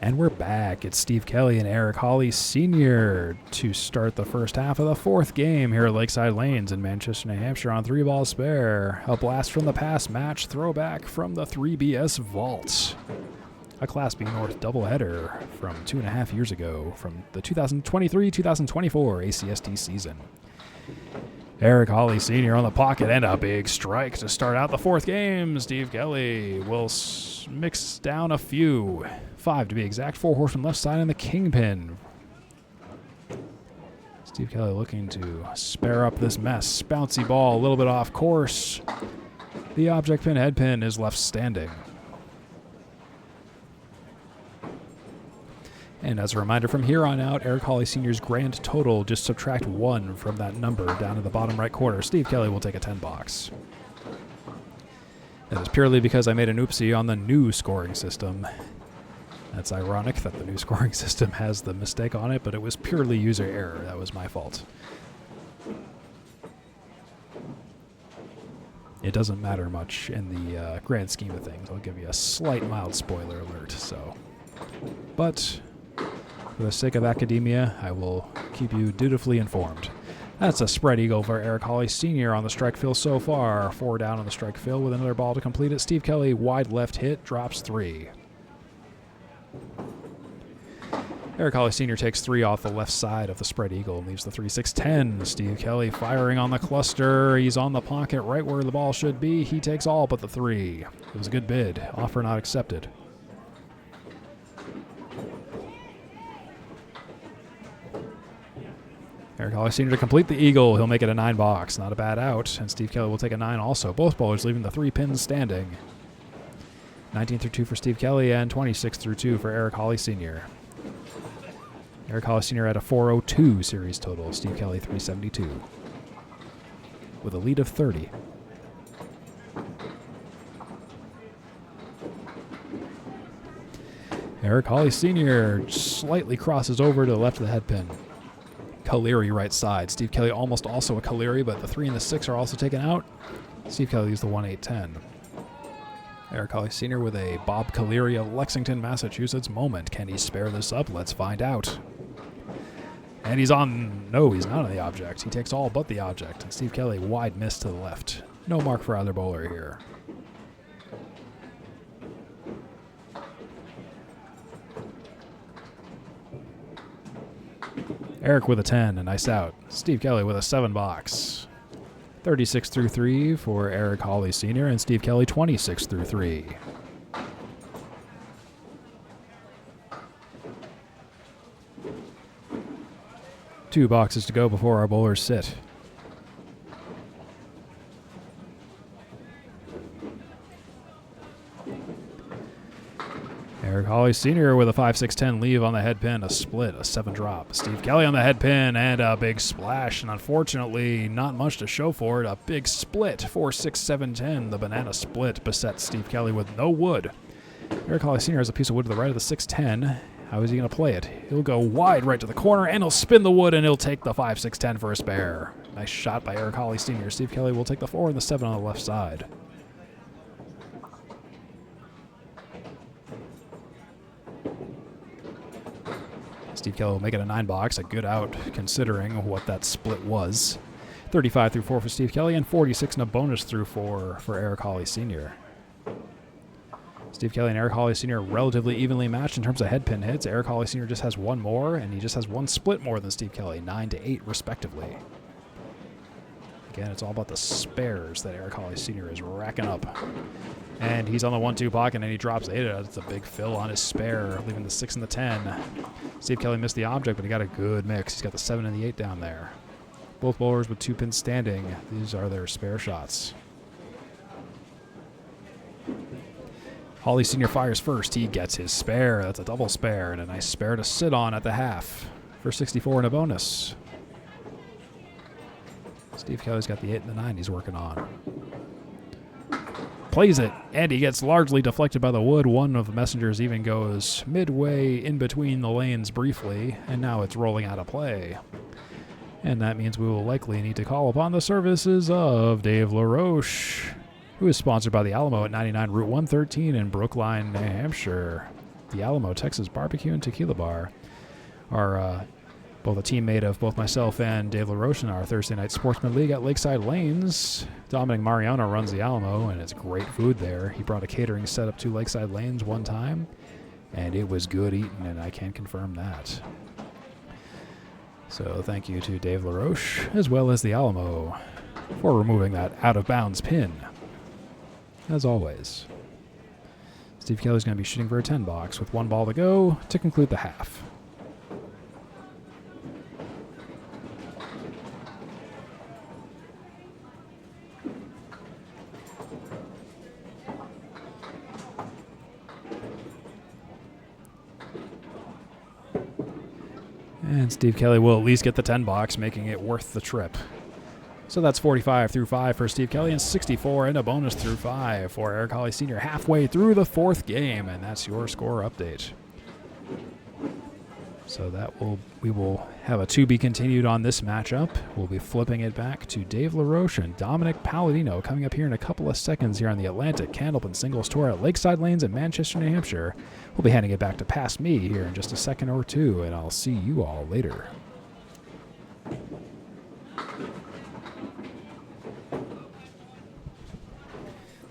And we're back. It's Steve Kelly and Eric Hallee Sr. to start the first half of the 4th game here at Lakeside Lanes in Manchester, New Hampshire on 3-ball spare. A blast from the past match throwback from the 3BS Vault. A Class B North doubleheader from 2.5 years ago from the 2023-2024 ACST season. Eric Hallee Sr. on the pocket and a big strike to start out the 4th game. Steve Kelly will mix down a few. 5 to be exact. 4 horsemen left side and the kingpin. Steve Kelly looking to spare up this mess. Bouncy ball, a little bit off course. The object pin head pin is left standing. And as a reminder, from here on out, Eric Hallee Sr.'s grand total, just subtract 1 from that number down in the bottom right corner. Steve Kelly will take a 10 box. That is purely because I made an oopsie on the new scoring system. That's ironic that the new scoring system has the mistake on it, but it was purely user error. That was my fault. It doesn't matter much in the grand scheme of things. I'll give you a slight mild spoiler alert. But for the sake of academia, I will keep you dutifully informed. That's a spread eagle for Eric Hallee Sr. on the strike fill so far. 4 down on the strike fill with another ball to complete it. Steve Kelly, wide left hit, drops 3. Eric Hallee Sr. takes 3 off the left side of the spread eagle and leaves the 3-6-10. Steve Kelly firing on the cluster. He's on the pocket right where the ball should be. He takes all but the 3. It was a good bid. Offer not accepted. Eric Hallee Sr. to complete the eagle. He'll make it a 9 box. Not a bad out. And Steve Kelly will take a 9 also. Both bowlers leaving the 3 pins standing. 19 through 2 for Steve Kelly and 26 through 2 for Eric Hallee Sr. Eric Hallee Sr. at a 402 series total. Steve Kelly 372. With a lead of 30. Eric Hallee Sr. slightly crosses over to the left of the head pin. Caleri right side. Steve Kelly almost also a Caleri, but the 3 and the 6 are also taken out. Steve Kelly used the 1-8-10. Eric Hallee Sr. with a Bob Caleri of Lexington, Massachusetts moment. Can he spare this up? Let's find out. And he's on. No, he's not on the object. He takes all but the object. And Steve Kelly, wide miss to the left. No mark for either bowler here. Eric with a 10, a nice out. Steve Kelly with a 7 box. 36 through 3 for Eric Hallee Sr. and Steve Kelly 26 through 3. Two boxes to go before our bowlers sit. Eric Hallee Sr. with a 5-6-10 leave on the head pin, a split, a 7-drop. Steve Kelly on the head pin and a big splash, and unfortunately not much to show for it. A big split, 4-6-7-10. The banana split besets Steve Kelly with no wood. Eric Hallee Sr. has a piece of wood to the right of the 6-10. How is he going to play it? He'll go wide right to the corner, and he'll spin the wood, and he'll take the 5-6-10 for a spare. Nice shot by Eric Hallee Sr. Steve Kelly will take the 4 and the 7 on the left side. Steve Kelly will make it a 9-box, a good out considering what that split was. 35 through 4 for Steve Kelly and 46 and a bonus through 4 for Eric Hallee Sr. Steve Kelly and Eric Hallee Sr. are relatively evenly matched in terms of head pin hits. Eric Hallee Sr. just has one more, and he just has one split more than Steve Kelly, 9-8 respectively. Again, it's all about the spares that Eric Hallee Sr. is racking up. And he's on the 1-2 pocket, and he drops 8. It's a big fill on his spare, leaving the 6 and the 10. Steve Kelly missed the object, but he got a good mix. He's got the 7 and the 8 down there. Both bowlers with 2 pins standing. These are their spare shots. Hallee Sr. fires first. He gets his spare. That's a double spare, and a nice spare to sit on at the half for 64 and a bonus. Steve Kelly's got the 8 and the 9 he's working on. Plays it, and he gets largely deflected by the wood. One of the messengers even goes midway in between the lanes briefly, and now it's rolling out of play. And that means we will likely need to call upon the services of Dave LaRoche, who is sponsored by the Alamo at 99 Route 113 in Brookline, New Hampshire. The Alamo Texas Barbecue and Tequila Bar are both a teammate of both myself and Dave LaRoche in our Thursday Night Sportsman League at Lakeside Lanes. Dominick Mariano runs the Alamo, and it's great food there. He brought a catering setup to Lakeside Lanes one time, and it was good eating, and I can confirm that. So thank you to Dave LaRoche, as well as the Alamo, for removing that out-of-bounds pin. As always, Steve Kelly's going to be shooting for a 10-box with 1 ball to go to conclude the half. And Steve Kelly will at least get the 10-box, making it worth the trip. So that's 45 through 5 for Steve Kelly and 64 and a bonus through 5 for Eric Hallee Sr. halfway through the 4th game, and that's your score update. So we will have a to be continued on this matchup. We'll be flipping it back to Dave LaRoche and Dominick Paladino coming up here in a couple of seconds here on the Atlantic Candlepin Singles Tour at Lakeside Lanes in Manchester, New Hampshire. We'll be handing it back to past me here in just a second or two, and I'll see you all later.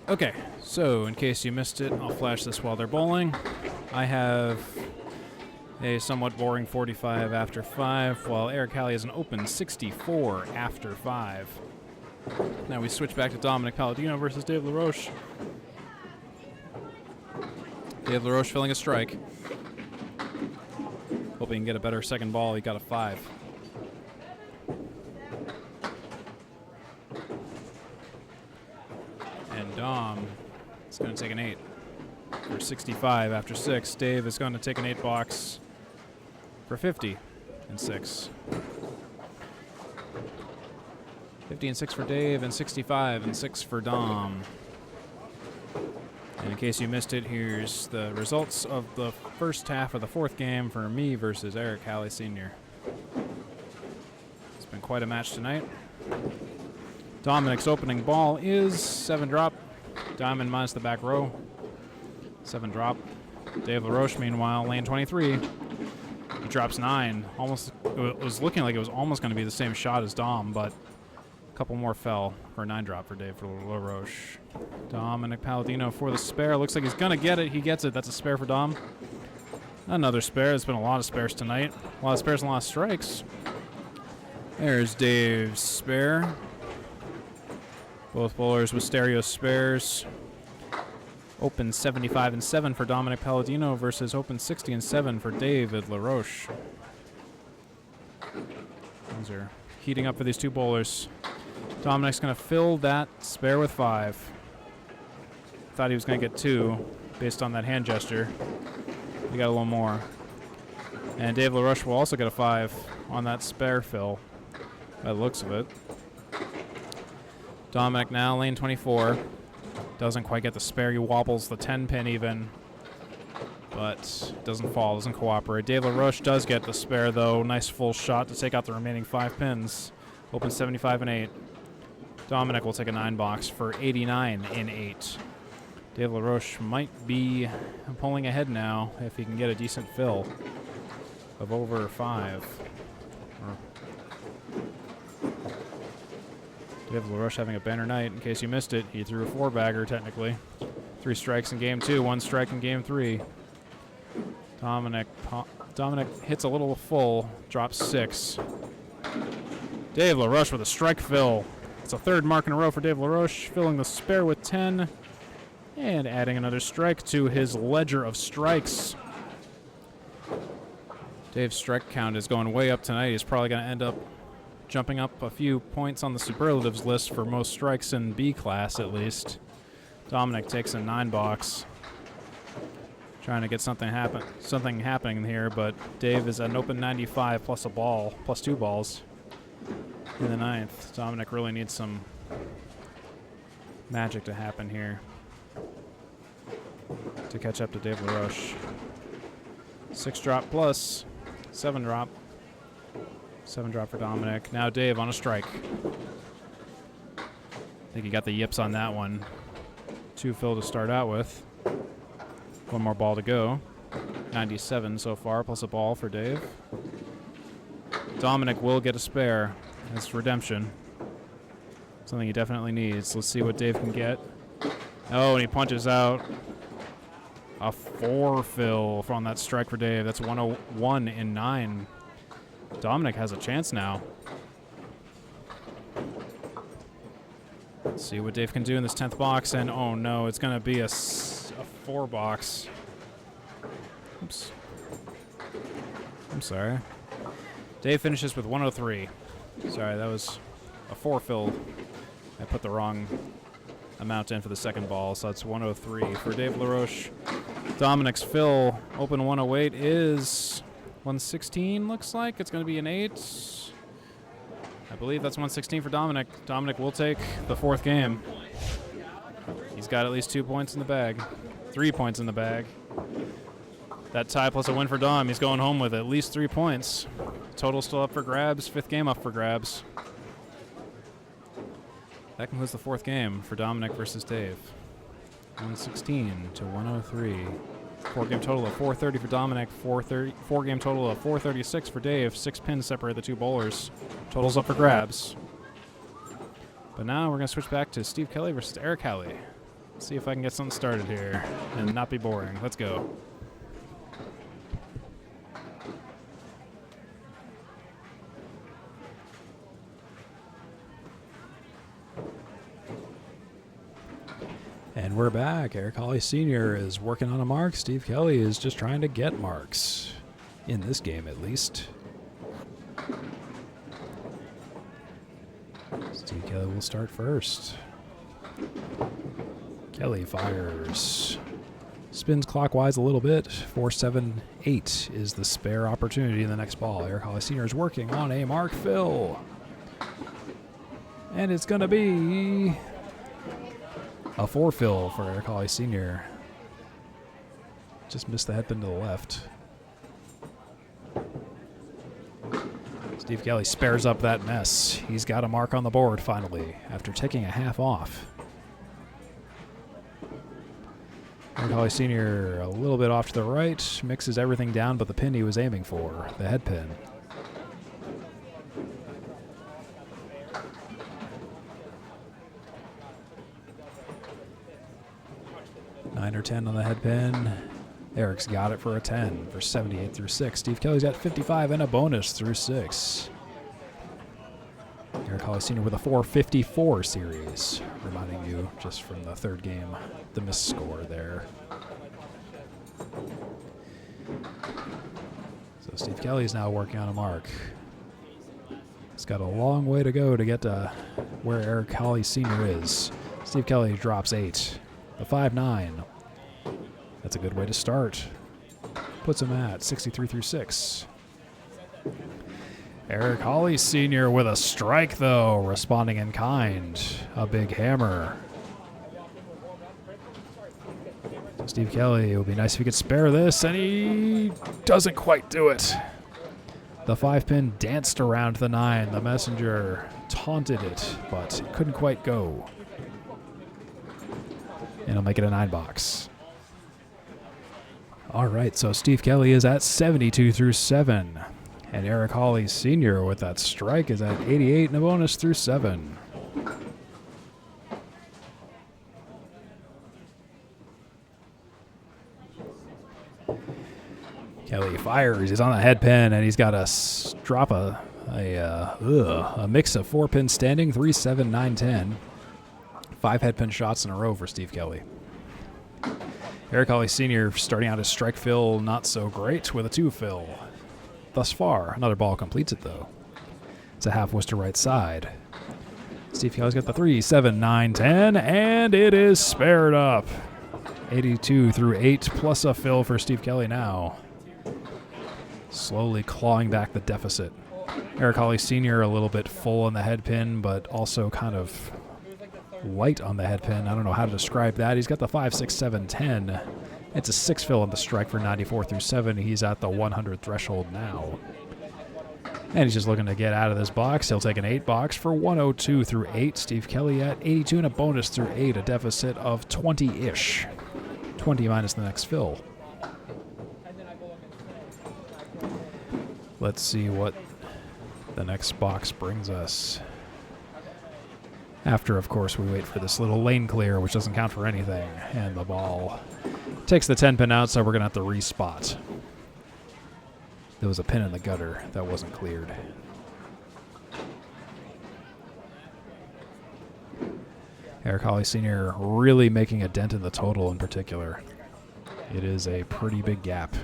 Okay, so in case you missed it, I'll flash this while they're bowling. I have a somewhat boring 45 after 5, while Eric Hallee has an open 64 after 5. Now we switch back to Dominick Paladino versus Dave LaRoche. Dave LaRoche filling a strike. Hoping he can get a better second ball. He got a 5. And Dom is going to take an 8 for 65 after 6. Dave is going to take an 8-box for 50 and 6. 50 and 6 for Dave, and 65 and 6 for Dom. And in case you missed it, here's the results of the first half of the 4th game for me versus Eric Hallee Sr. It's been quite a match tonight. Dominick's opening ball is 7-drop. Diamond minus the back row. 7-drop. Dave LaRoche, meanwhile, lane 23. He drops 9. Almost, it was looking like it was almost going to be the same shot as Dom, but a couple more fell for a 9-drop for Dave LaRoche. Dominick Paladino for the spare. Looks like he's going to get it. He gets it. That's a spare for Dom. Another spare. There's been a lot of spares tonight. A lot of spares and a lot of strikes. There's Dave's spare. Both bowlers with stereo spares. Open 75 and 7 for Dominick Paladino versus open 60 and 7 for David LaRoche. Things are heating up for these two bowlers. Dominick's going to fill that spare with 5. Thought he was going to get 2 based on that hand gesture. You got a little more. And Dave LaRoche will also get a 5 on that spare fill, by the looks of it. Dominick now, lane 24. Doesn't quite get the spare. He wobbles the 10 pin even, but doesn't fall, doesn't cooperate. Dave LaRoche does get the spare, though. Nice full shot to take out the remaining 5 pins. Open 75 and 8. Dominick will take a 9 box for 89 in 8. Dave LaRoche might be pulling ahead now if he can get a decent fill of over 5. Dave LaRoche having a banner night. In case you missed it, he threw a 4-bagger technically. 3 strikes in game 2, 1 strike in game 3. Dominick hits a little full, drops 6. Dave LaRoche with a strike fill. It's a 3rd mark in a row for Dave LaRoche, filling the spare with 10 and adding another strike to his ledger of strikes. Dave's strike count is going way up tonight. He's probably going to end up jumping up a few points on the superlatives list for most strikes in B class at least. Dominick takes a 9 box. Trying to get something happening here, but Dave is at an open 95 plus a ball, plus 2 balls in the 9th. Dominick really needs some magic to happen here to catch up to Dave LaRoche. 6 drop plus 7 drop. 7 drop for Dominick. Now Dave on a strike. I think he got the yips on that one. 2 fill to start out with. 1 more ball to go. 97 so far, plus a ball for Dave. Dominick will get a spare. That's redemption. Something he definitely needs. Let's see what Dave can get. Oh, and he punches out a 4 fill on that strike for Dave. That's 101 in 9. Dominick has a chance now. Let's see what Dave can do in this 10th box. And oh no, it's going to be a 4 box. Oops. I'm sorry. Dave finishes with 103. Sorry, that was a 4 fill. I put the wrong amount in for the second ball, so that's 103 for Dave LaRoche. Dominick's fill, open 108, is 116, looks like. It's going to be an 8. I believe that's 116 for Dominick. Dominick will take the 4th game. He's got at least 2 points in the bag. 3 points in the bag. That tie plus a win for Dom. He's going home with at least 3 points. Total still up for grabs. 5th game up for grabs. That concludes the 4th game for Dominick versus Dave. 116 to 103. 4-game total of 430 for Dominick. 4-game total of 436 for Dave. 6 pins separate the 2 bowlers. Totals up for grabs. But now we're going to switch back to Steve Kelly versus Eric Hallee. See if I can get something started here and not be boring. Let's go. And we're back. Eric Hallee Sr. is working on a mark. Steve Kelly is just trying to get marks. In this game, at least. Steve Kelly will start first. Kelly fires. Spins clockwise a little bit. 4-7-8 is the spare opportunity in the next ball. Eric Hallee Sr. is working on a mark fill. And it's going to be a 4 fill for Eric Hallee Sr. Just missed the headpin to the left. Steve Kelly spares up that mess. He's got a mark on the board finally after taking a half off. Eric Hallee Sr. a little bit off to the right, mixes everything down but the pin he was aiming for, the head pin. Nine or 10 on the head pin. Eric's got it for a 10 for 78 through 6. Steve Kelly's got 55 and a bonus through 6. Eric Hallee Sr. with a 454 series, reminding you just from the 3rd game, the missed score there. So Steve Kelly is now working on a mark. He's got a long way to go to get to where Eric Hallee Sr. is. Steve Kelly drops 8. The 5-9. That's a good way to start. Puts him at 63 through 6. Eric Hallee Sr. with a strike, though, responding in kind. A big hammer. Steve Kelly, it would be nice if he could spare this, and he doesn't quite do it. The 5-pin danced around the 9. The messenger taunted it, but it couldn't quite go. And he'll make it a 9-box. All right, so Steve Kelly is at 72 through 7. And Eric Hallee Sr. with that strike is at 88 and a bonus through 7. Kelly fires. He's on the head pin, and he's got a drop a mix of 4-pin standing, 3, 7, 9, 10. 5 head pin shots in a row for Steve Kelly. Eric Hallee Sr. starting out his strike fill not so great with a 2 fill. Thus far, another ball completes it, though. It's a half Worcester right side. Steve Kelly's got the 3, 7, 9, 10, and it is spared up. 82 through 8, plus a fill for Steve Kelly now. Slowly clawing back the deficit. Eric Hallee Sr. a little bit full on the head pin, but also kind of light on the head pin. I don't know how to describe that. He's got the 5, 6, 7, 10. It's a 6 fill on the strike for 94 through 7. He's at the 100 threshold now. And he's just looking to get out of this box. He'll take an 8-box for 102 through 8. Steve Kelly at 82 and a bonus through 8. A deficit of 20-ish. 20 minus the next fill. Let's see what the next box brings us. After, of course, we wait for this little lane clear, which doesn't count for anything. And the ball takes the 10 pin out, so we're going to have to respot. There was a pin in the gutter that wasn't cleared. Eric Hallee Sr. really making a dent in the total in particular. It is a pretty big gap.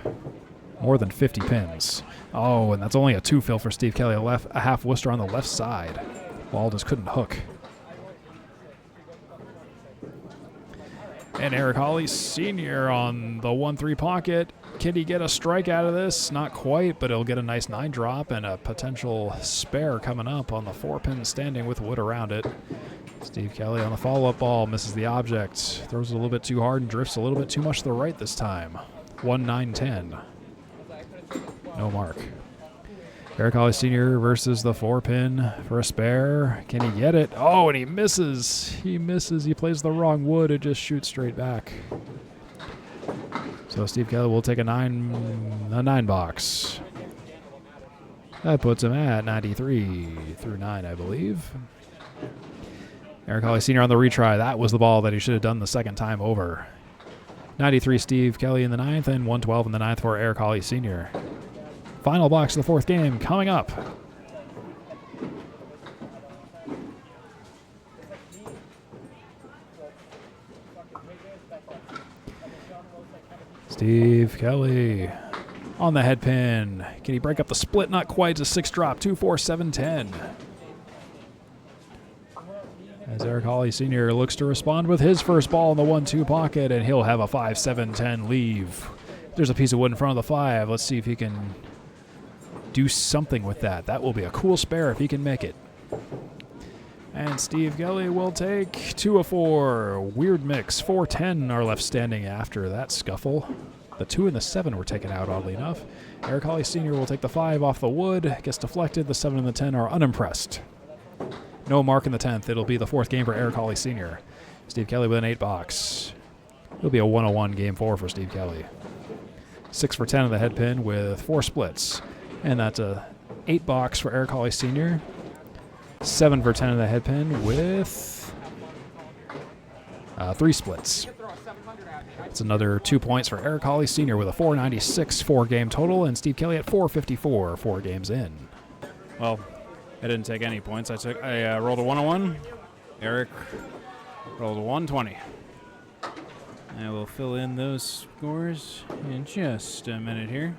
More than 50 pins. Oh, and that's only a 2 fill for Steve Kelly. A half Worcester on the left side. Ball just couldn't hook. And Eric Hallee Sr. on the 1-3 pocket. Can he get a strike out of this? Not quite, but he'll get a nice 9 drop and a potential spare coming up on the 4-pin standing with wood around it. Steve Kelly on the follow-up ball, misses the object. Throws it a little bit too hard and drifts a little bit too much to the right this time. 1, 9, 10. No mark. Eric Hallee Sr. versus the 4-pin for a spare. Can he get it? Oh, and he misses. He misses. He plays the wrong wood. It just shoots straight back. So Steve Kelly will take a 9 box. That puts him at 93 through 9, I believe. Eric Hallee Sr. on the retry. That was the ball that he should have done the second time over. 93 Steve Kelly in the 9th and 112 in the 9th for Eric Hallee Sr. Final box of the 4th game coming up. Steve Kelly on the head pin. Can he break up the split? Not quite. It's a 6 drop. 2, 4, 7, 10. As Eric Hallee Sr. looks to respond with his first ball in the 1-2 pocket, and he'll have a 5, 7, 10 leave. There's a piece of wood in front of the 5. Let's see if he can do something with that. That will be a cool spare if he can make it. And Steve Kelly will take 2 of 4. Weird mix. 4, 10 are left standing after that scuffle. The 2 and the 7 were taken out, oddly enough. Eric Hallee Sr. will take the 5 off the wood. Gets deflected. The 7 and the 10 are unimpressed. No mark in the 10th. It'll be the 4th game for Eric Hallee Sr. Steve Kelly with an 8 box. It'll be a 101 game 4 for Steve Kelly. 6 for 10 of the head pin with 4 splits. And that's a 8 box for Eric Hallee Sr. 7 for 10 of the head pin with 3 splits. It's another 2 points for Eric Hallee Sr. with a 496 4-game total, and Steve Kelly at 454 4 games in. Well, I didn't take any points. I rolled a 101. Eric rolled a 120. I will fill in those scores in just a minute here.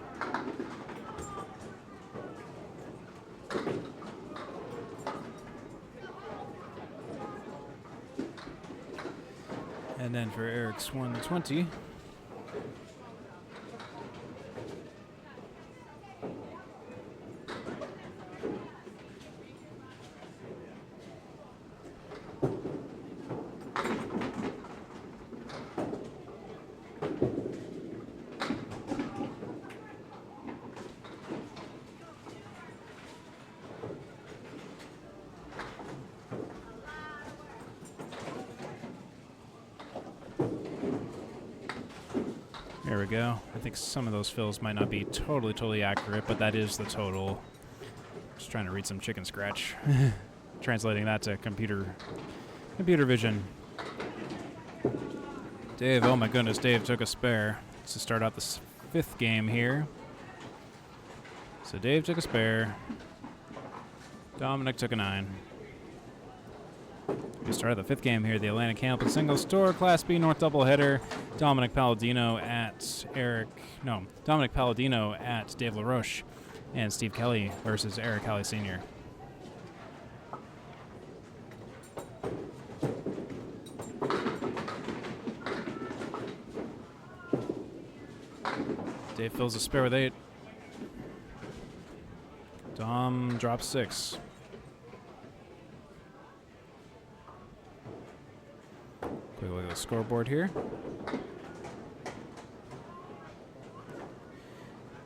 And then for Eric's 120, There we go. I think some of those fills might not be totally accurate, but that is the total. Just trying to read some chicken scratch. Translating that to computer vision. Dave, oh my goodness, Dave took a spare to start out the 5th game here. So Dave took a spare. Dominick took a 9. We started the 5th game here, the Atlantic Hamilton Single Store Class B North doubleheader. Dominick Paladino at Dave LaRoche, and Steve Kelly versus Eric Hallee Sr. Dave fills a spare with 8. Dom drops 6. Quick look at the scoreboard here.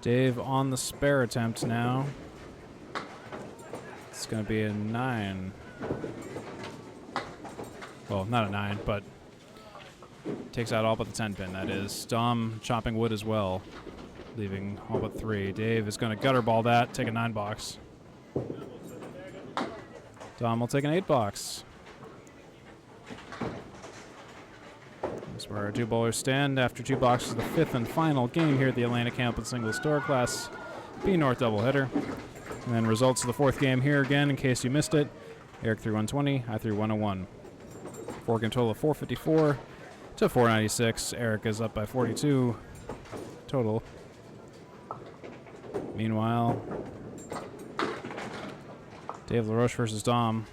Dave on the spare attempt now. It's going to be a 9. Well, not a 9, but takes out all but the 10 pin, that is. Dom chopping wood as well, leaving all but 3. Dave is going to gutter ball that, take a 9 box. Dom will take an 8 box. That's where our 2 bowlers stand after 2 boxes of the 5th and final game here at the Atlantic Hamilton Single Store Class B North doubleheader. And then results of the 4th game here again, in case you missed it. Eric threw 120, I threw 101. 4-game total of 454 to 496. Eric is up by 42 total. Meanwhile, Dave LaRoche versus Dom.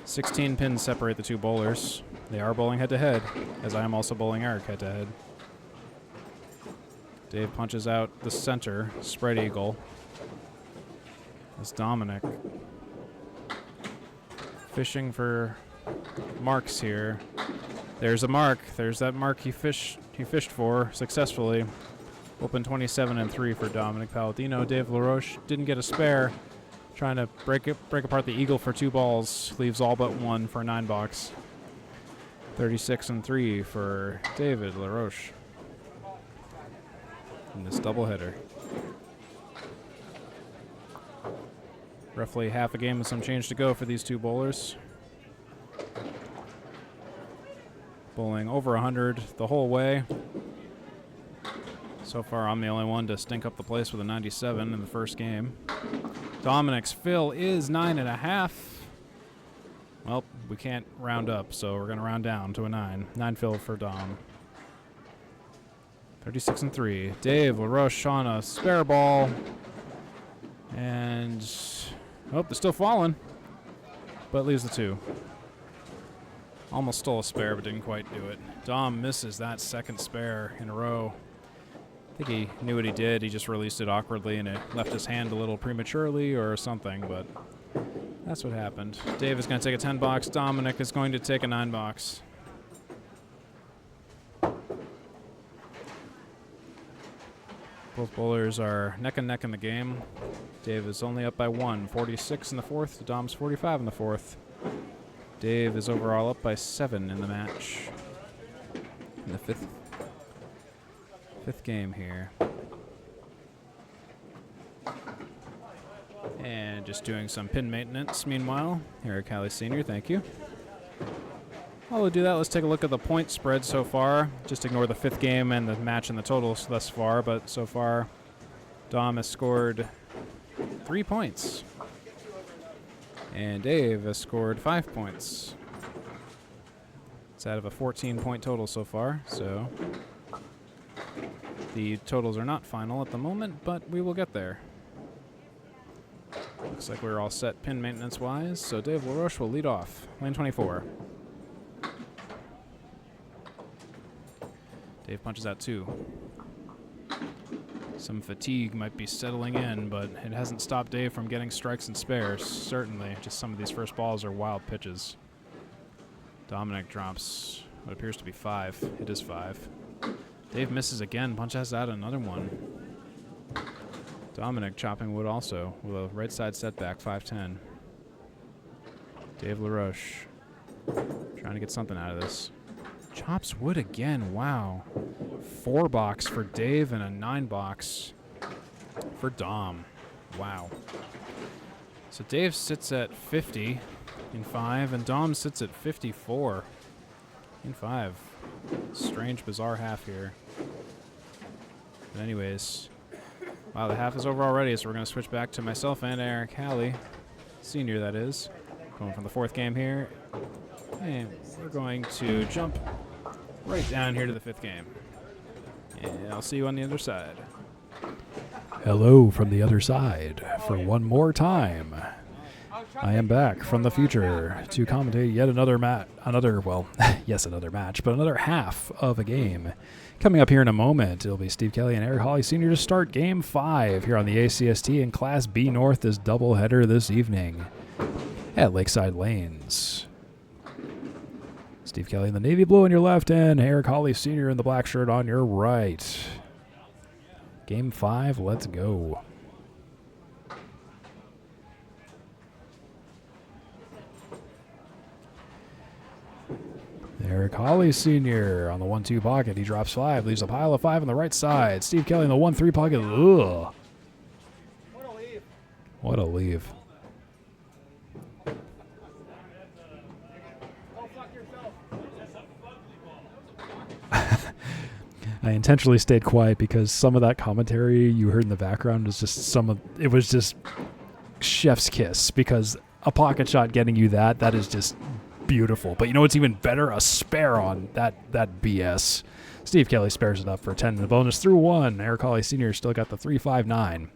16 pins separate the 2 bowlers. They are bowling head-to-head, as I am also bowling Eric head-to-head. Dave punches out the center, spread eagle. That's Dominick. Fishing for marks here. There's a mark. There's that mark he fished for successfully. Open 27 and 3 for Dominick Paladino. Dave LaRoche didn't get a spare. Trying to break apart the eagle for 2 balls. Leaves all but 1 for a 9 box. 36 and 3 for David LaRoche in this doubleheader. Roughly half a game with some change to go for these 2 bowlers. Bowling over 100 the whole way. So far, I'm the only one to stink up the place with a 97 in the first game. Dominick's fill is 9.5. Well, we can't round up, so we're going to round down to a 9. 9 fill for Dom. 36 and 3. Dave LaRoche on a spare ball. And, oh, they're still falling. But leaves the 2. Almost stole a spare, but didn't quite do it. Dom misses that 2nd spare in a row. I think he knew what he did. He just released it awkwardly, and it left his hand a little prematurely or something, but that's what happened. Dave is going to take a 10 box. Dominick is going to take a 9 box. Both bowlers are neck and neck in the game. Dave is only up by 1, 46 in the 4th. Dom's 45 in the 4th. Dave is overall up by 7 in the match. In the 5th game here. And just doing some pin maintenance meanwhile. Eric Hallee Sr., thank you. While we do that, let's take a look at the point spread so far. Just ignore the 5th game and the match and the totals thus far, but so far Dom has scored 3 points. And Dave has scored 5 points. It's out of a 14-point total so far, so the totals are not final at the moment, but we will get there. Looks like we're all set pin maintenance-wise, so Dave LaRoche will lead off. Lane 24. Dave punches out 2. Some fatigue might be settling in, but it hasn't stopped Dave from getting strikes and spares, certainly. Just some of these first balls are wild pitches. Dominick drops what appears to be 5. It is 5. Dave misses again, punches out another one. Dominick chopping wood also with a right side setback, 5-10. Dave LaRoche trying to get something out of this. Chops wood again. Wow. 4-box for Dave and a 9-box for Dom. Wow. So Dave sits at 50 in 5, and Dom sits at 54 in 5. Strange, bizarre half here. But anyways, wow, the half is over already, so we're going to switch back to myself and Eric Hallee Sr., that is. Going from the 4th game here. And we're going to jump right down here to the 5th game. And I'll see you on the other side. Hello from the other side for one more time. I am back from the future to commentate yet another match, another half of a game. Coming up here in a moment, it'll be Steve Kelly and Eric Hallee Sr. to start Game 5 here on the ACST in Class B North, this doubleheader this evening at Lakeside Lanes. Steve Kelly in the navy blue on your left and Eric Hallee Sr. in the black shirt on your right. Game 5, let's go. Eric Hallee Sr. on the 1-2 pocket. He drops 5, leaves a pile of 5 on the right side. Steve Kelly in the 1-3 pocket. Ugh. What a leave. I intentionally stayed quiet because some of that commentary you heard in the background was just it was just chef's kiss, because a pocket shot getting you that is just beautiful. But you know what's even better? A spare on that BS. Steve Kelly spares it up for 10 in the bonus through 1. Eric Hallee Sr. still got the 3-5-9.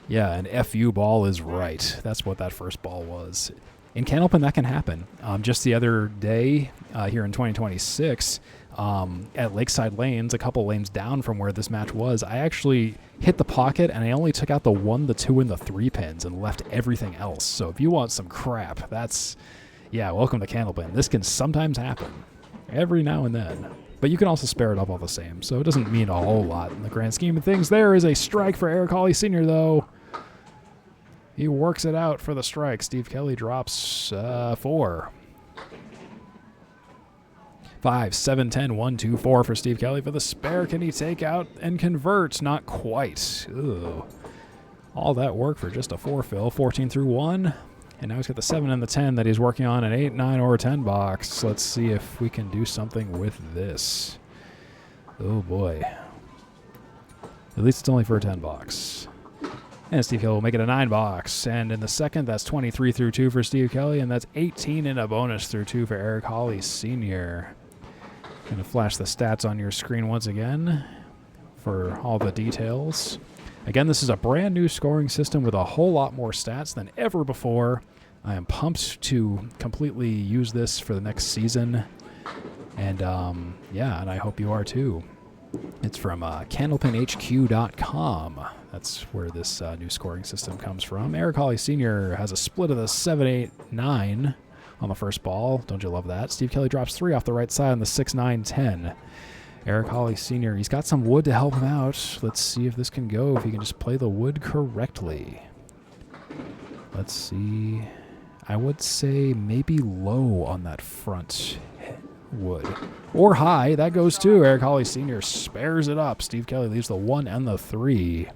Yeah, an FU ball is right. That's what that first ball was. In Candlepin, that can happen. Just the other day here in 2026, at Lakeside Lanes, a couple lanes down from where this match was, I actually hit the pocket and I only took out the 1, the 2, and the 3 pins and left everything else. So if you want some crap, welcome to Candlepin. This can sometimes happen every now and then. But you can also spare it up all the same, so it doesn't mean a whole lot in the grand scheme of things. There is a strike for Eric Hallee Sr., though. He works it out for the strike. Steve Kelly drops 4. 5, 7, 10, 1, 2, 4 for Steve Kelly for the spare. Can he take out and convert? Not quite. Ugh. All that work for just a 4 fill. 14 through 1. And now he's got the 7 and the 10 that he's working on, an 8, 9, or 10 box. Let's see if we can do something with this. Oh, boy. At least it's only for a 10 box. And Steve Kelly will make it a 9 box. And in the second, that's 23 through 2 for Steve Kelly, and that's 18 in a bonus through 2 for Eric Hallee Sr. Going to flash the stats on your screen once again for all the details. Again, this is a brand new scoring system with a whole lot more stats than ever before. I am pumped to completely use this for the next season. And and I hope you are too. It's from candlepinhq.com. That's where this new scoring system comes from. Eric Hallee Sr. has a split of the 7, 8, 9 on the first ball. Don't you love that? Steve Kelly drops 3 off the right side on the 6, 9, 10. Eric Hallee Sr., he's got some wood to help him out. Let's see if this can go, if he can just play the wood correctly. Let's see. I would say maybe low on that front wood. Or high. That goes too. Eric Hallee Sr. spares it up. Steve Kelly leaves the 1 and the 3.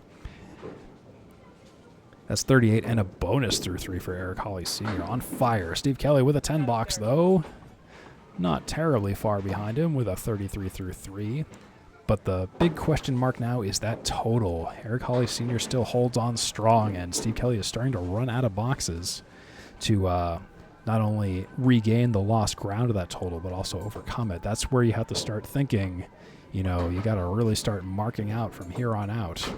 That's 38 and a bonus through 3 for Eric Hallee Sr. On fire. Steve Kelly with a 10 box, though. Not terribly far behind him with a 33 through 3. But the big question mark now is that total. Eric Hallee Sr. still holds on strong, and Steve Kelly is starting to run out of boxes to not only regain the lost ground of that total, but also overcome it. That's where you have to start thinking, you got to really start marking out from here on out,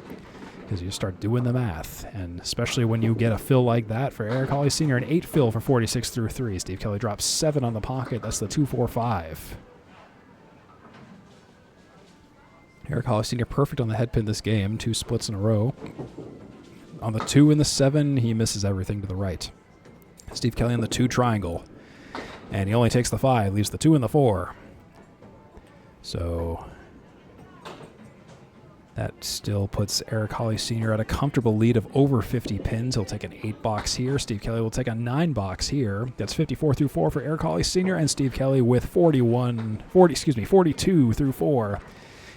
because you start doing the math. And especially when you get a fill like that for Eric Hallee Sr., an 8 fill for 46 through 3. Steve Kelly drops 7 on the pocket. That's the 2, 4, 5. Eric Hallee Sr. perfect on the head pin this game. 2 splits in a row. On the 2 and the 7, he misses everything to the right. Steve Kelly on the 2 triangle. And he only takes the 5, leaves the 2 and the 4. So That still puts Eric Hallee Sr. at a comfortable lead of over 50 pins. He'll take an 8-box here. Steve Kelly will take a 9-box here. That's 54 through 4 for Eric Hallee Sr. and Steve Kelly with 42 through 4.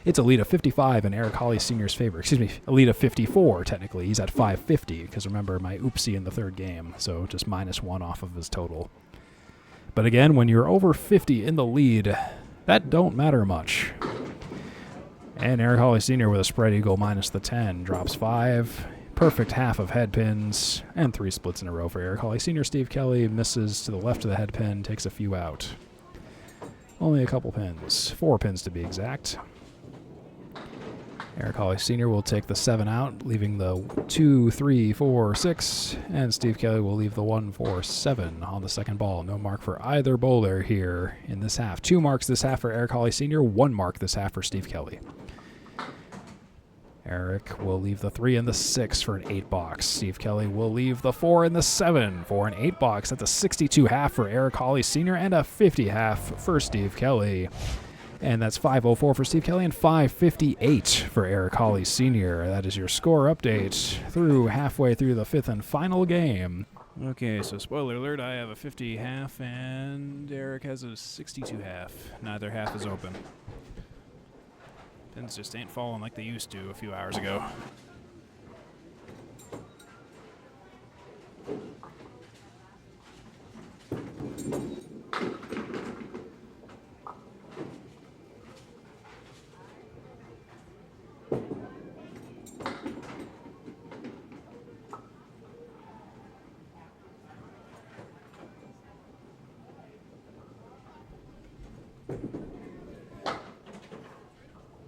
It's a lead of 55 in Eric Hallee Sr.'s favor. A lead of 54, technically. He's at 550, because remember my oopsie in the third game, so just -1 off of his total. But again, when you're over 50 in the lead, that don't matter much. And Eric Hallee Sr. with a spread eagle minus the 10, drops 5. Perfect half of head pins, and 3 splits in a row for Eric Hallee Sr. Steve Kelly misses to the left of the head pin, takes a few out. Only a couple pins, 4 pins to be exact. Eric Hallee Sr. will take the 7 out, leaving the 2, 3, 4, 6, and Steve Kelly will leave the 1, 4, 7 on the second ball. No mark for either bowler here in this half. 2 marks this half for Eric Hallee Sr., 1 mark this half for Steve Kelly. Eric will leave the 3 and the 6 for an 8-box. Steve Kelly will leave the 4 and the 7 for an 8-box. That's a 62 half for Eric Hallee Sr. and a 50 half for Steve Kelly. And that's 504 for Steve Kelly and 558 for Eric Hallee Sr. That is your score update through halfway through the 5th and final game. Okay, so spoiler alert, I have a 50 half and Eric has a 62 half. Neither half is open. Pins just ain't falling like they used to a few hours ago.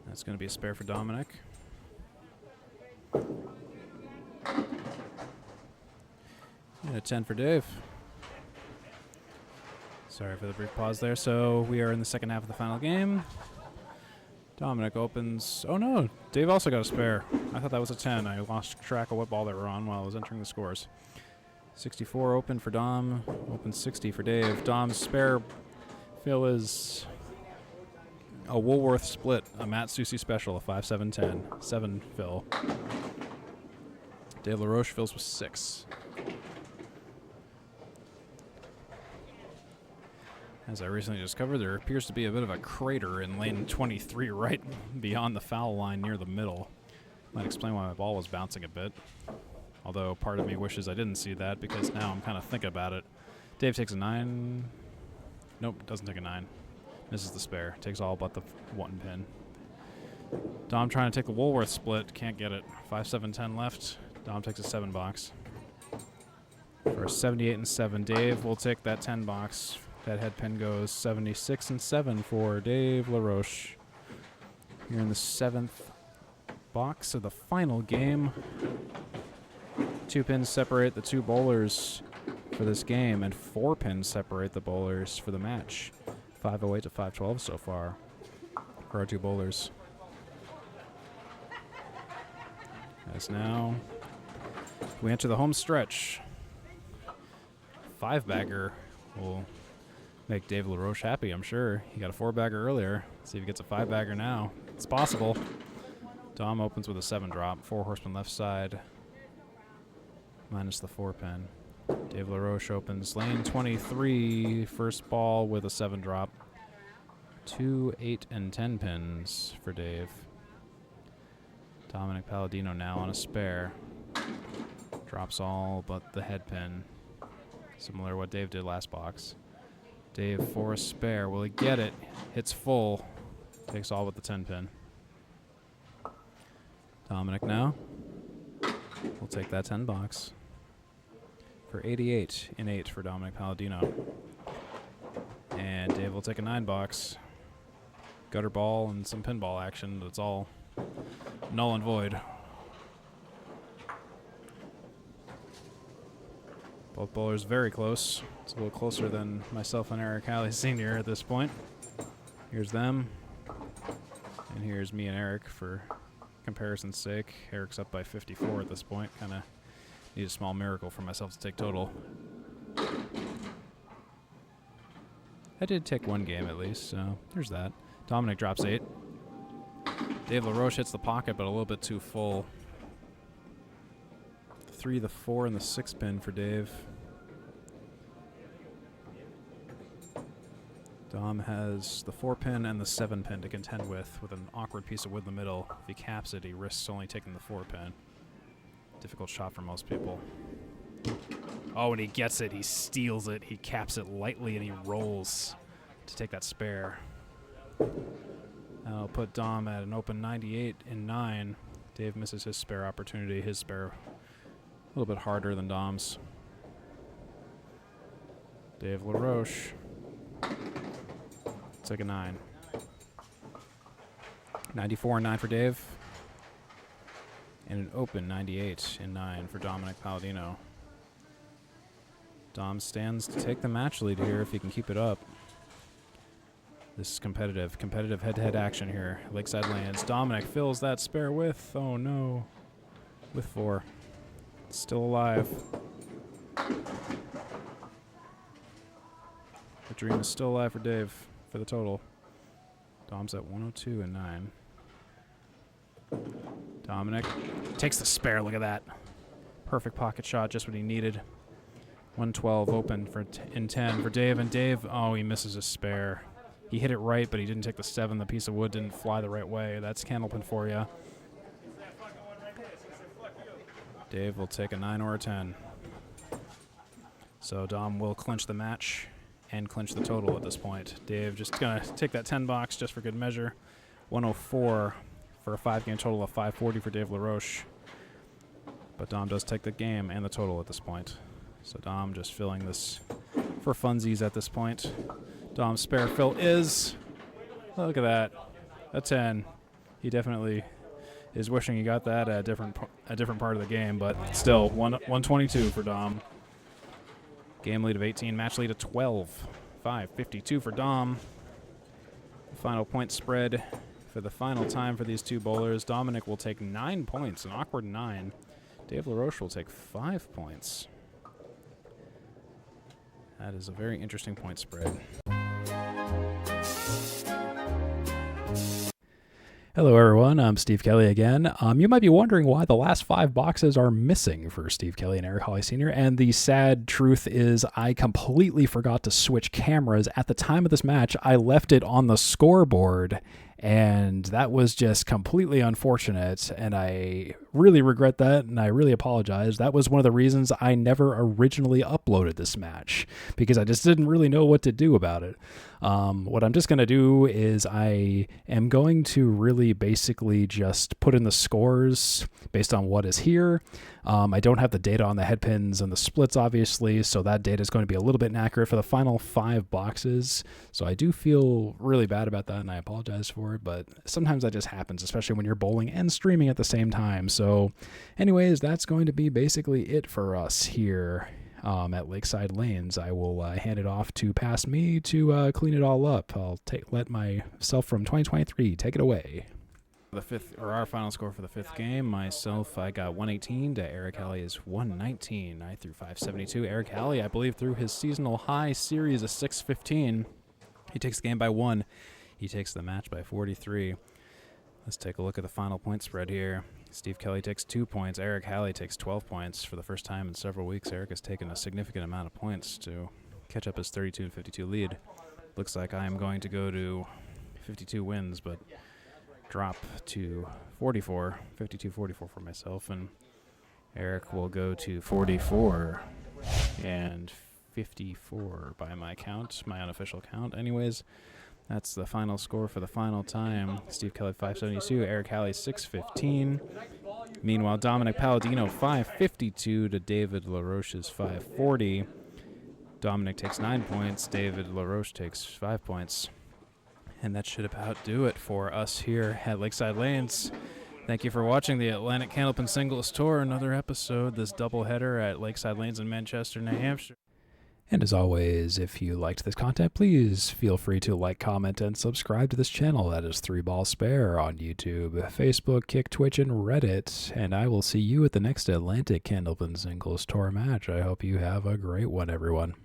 That's going to be a spare for Dominick. And a 10 for Dave. Sorry for the brief pause there. So we are in the second half of the final game. Dominick opens. Oh no, Dave also got a spare. I thought that was a 10. I lost track of what ball they were on while I was entering the scores. 64 open for Dom. Open 60 for Dave. Dom's spare fill is a Woolworth split, a Matt Susi special, a 5-7-10. 7 fill. Dave LaRoche fills with 6. As I recently discovered, there appears to be a bit of a crater in lane 23 right beyond the foul line near the middle. Might explain why my ball was bouncing a bit. Although part of me wishes I didn't see that because now I'm kind of thinking about it. Dave takes a 9. Nope, doesn't take a 9. Misses the spare. Takes all but the 1 pin. Dom trying to take the Woolworth split. Can't get it. 5-7-10 left. Dom takes a 7-box. For a 78 and 7, Dave will take that 10 box. That head pin goes 76 and 7 for Dave LaRoche. Here in the 7th box of the final game. 2 pins separate the 2 bowlers for this game, and 4 pins separate the bowlers for the match. 508 to 512 so far for our 2 bowlers. As now we enter the home stretch. 5-bagger will make Dave LaRoche happy, I'm sure. He got a 4-bagger earlier. Let's see if he gets a 5-bagger now. It's possible. Dom opens with a 7 drop. 4 horsemen left side. Minus the 4 pin. Dave LaRoche opens lane 23. First ball with a 7 drop. 2, 8, and 10 pins for Dave. Dominick Paladino now on a spare. Drops all but the head pin. Similar to what Dave did last box. Dave for a spare. Will he get it? Hits full. Takes all but the 10 pin. Dominick now. We'll take that 10 box. For 88 in 8 for Dominick Paladino. And Dave will take a 9 box. Gutter ball and some pinball action. That's all null and void. Both bowlers very close. It's a little closer than myself and Eric Hallee Sr. at this point. Here's them. And here's me and Eric for comparison's sake. Eric's up by 54 at this point. Kind of need a small miracle for myself to take total. I did take 1 game at least, so there's that. Dominick drops 8. Dave LaRoche hits the pocket, but a little bit too full. 3, the 4, and the 6 pin for Dave. Dom has the 4 pin and the 7 pin to contend with an awkward piece of wood in the middle. If he caps it, he risks only taking the 4 pin. Difficult shot for most people. Oh, and he gets it. He steals it. He caps it lightly, and he rolls to take that spare. That'll put Dom at an open 98 in 9. Dave misses his spare opportunity. His spare a little bit harder than Dom's. Dave LaRoche. Take a 9. 94 and 9 for Dave. And an open 98 in 9 for Dominick Paladino. Dom stands to take the match lead here if he can keep it up. This is competitive head-to-head action here. Lakeside Lanes. Dominick fills that spare with, oh no, with 4. Still alive. The dream is still alive for Dave for the total. Dom's at 102 and 9. Dominick takes the spare, look at that. Perfect pocket shot, just what he needed. 112 open for in 10 for Dave, and Dave, oh, he misses his spare. He hit it right, but he didn't take the 7. The piece of wood didn't fly the right way. That's Candlepin for you. Dave will take a 9 or a 10. So Dom will clinch the match and clinch the total at this point. Dave just going to take that 10 box just for good measure. 104 for a 5-game total of 540 for Dave LaRoche. But Dom does take the game and the total at this point. So Dom just filling this for funsies at this point. Dom's spare fill is, look at that, a 10. He definitely is wishing he got that at a different part of the game, but still, 122 for Dom. Game lead of 18, match lead of 12. 5:52 for Dom. The final point spread for the final time for these two bowlers. Dominick will take 9 points, an awkward 9. Dave LaRoche will take 5 points. That is a very interesting point spread. Hello, everyone. I'm Steve Kelly again. You might be wondering why the last 5 boxes are missing for Steve Kelly and Eric Hallee Sr. And the sad truth is I completely forgot to switch cameras. At the time of this match, I left it on the scoreboard, and that was just completely unfortunate, and I really regret that, and I really apologize. That was one of the reasons I never originally uploaded this match, because I just didn't really know what to do about it. What I'm just going to do is I am going to really basically just put in the scores based on what is here. I don't have the data on the head pins and the splits, obviously, so that data is going to be a little bit inaccurate for the final 5 boxes. So I do feel really bad about that, and I apologize for it, but sometimes that just happens, especially when you're bowling and streaming at the same time. So anyways, that's going to be basically it for us here at Lakeside Lanes. I will hand it off to past me to clean it all up. I'll let myself from 2023 take it away. The fifth, or our final score for the 5th game, myself, I got 118 to Eric Hallee is 119. I threw 572. Eric Hallee, I believe, threw his seasonal high series of 615. He takes the game by 1. He takes the match by 43. Let's take a look at the final point spread here. Steve Kelly takes 2 points. Eric Hallee takes 12 points. For the first time in several weeks, Eric has taken a significant amount of points to catch up his 32 and 52 lead. Looks like I am going to go to 52 wins, but drop to 44, 52-44 for myself, and Eric will go to 44 and 54 by my count, my unofficial count. Anyways, that's the final score for the final time. Steve Kelly 572, Eric Hallee 615. Meanwhile, Dominick Paladino 552 to David LaRoche's 540. Dominick takes 9 points. David LaRoche takes 5 points. And that should about do it for us here at Lakeside Lanes. Thank you for watching the Atlantic Candlepin Singles Tour, another episode, this doubleheader at Lakeside Lanes in Manchester, New Hampshire. And as always, if you liked this content, please feel free to like, comment, and subscribe to this channel. That is 3 Ball Spare on YouTube, Facebook, Kick, Twitch, and Reddit. And I will see you at the next Atlantic Candlepin Singles Tour match. I hope you have a great one, everyone.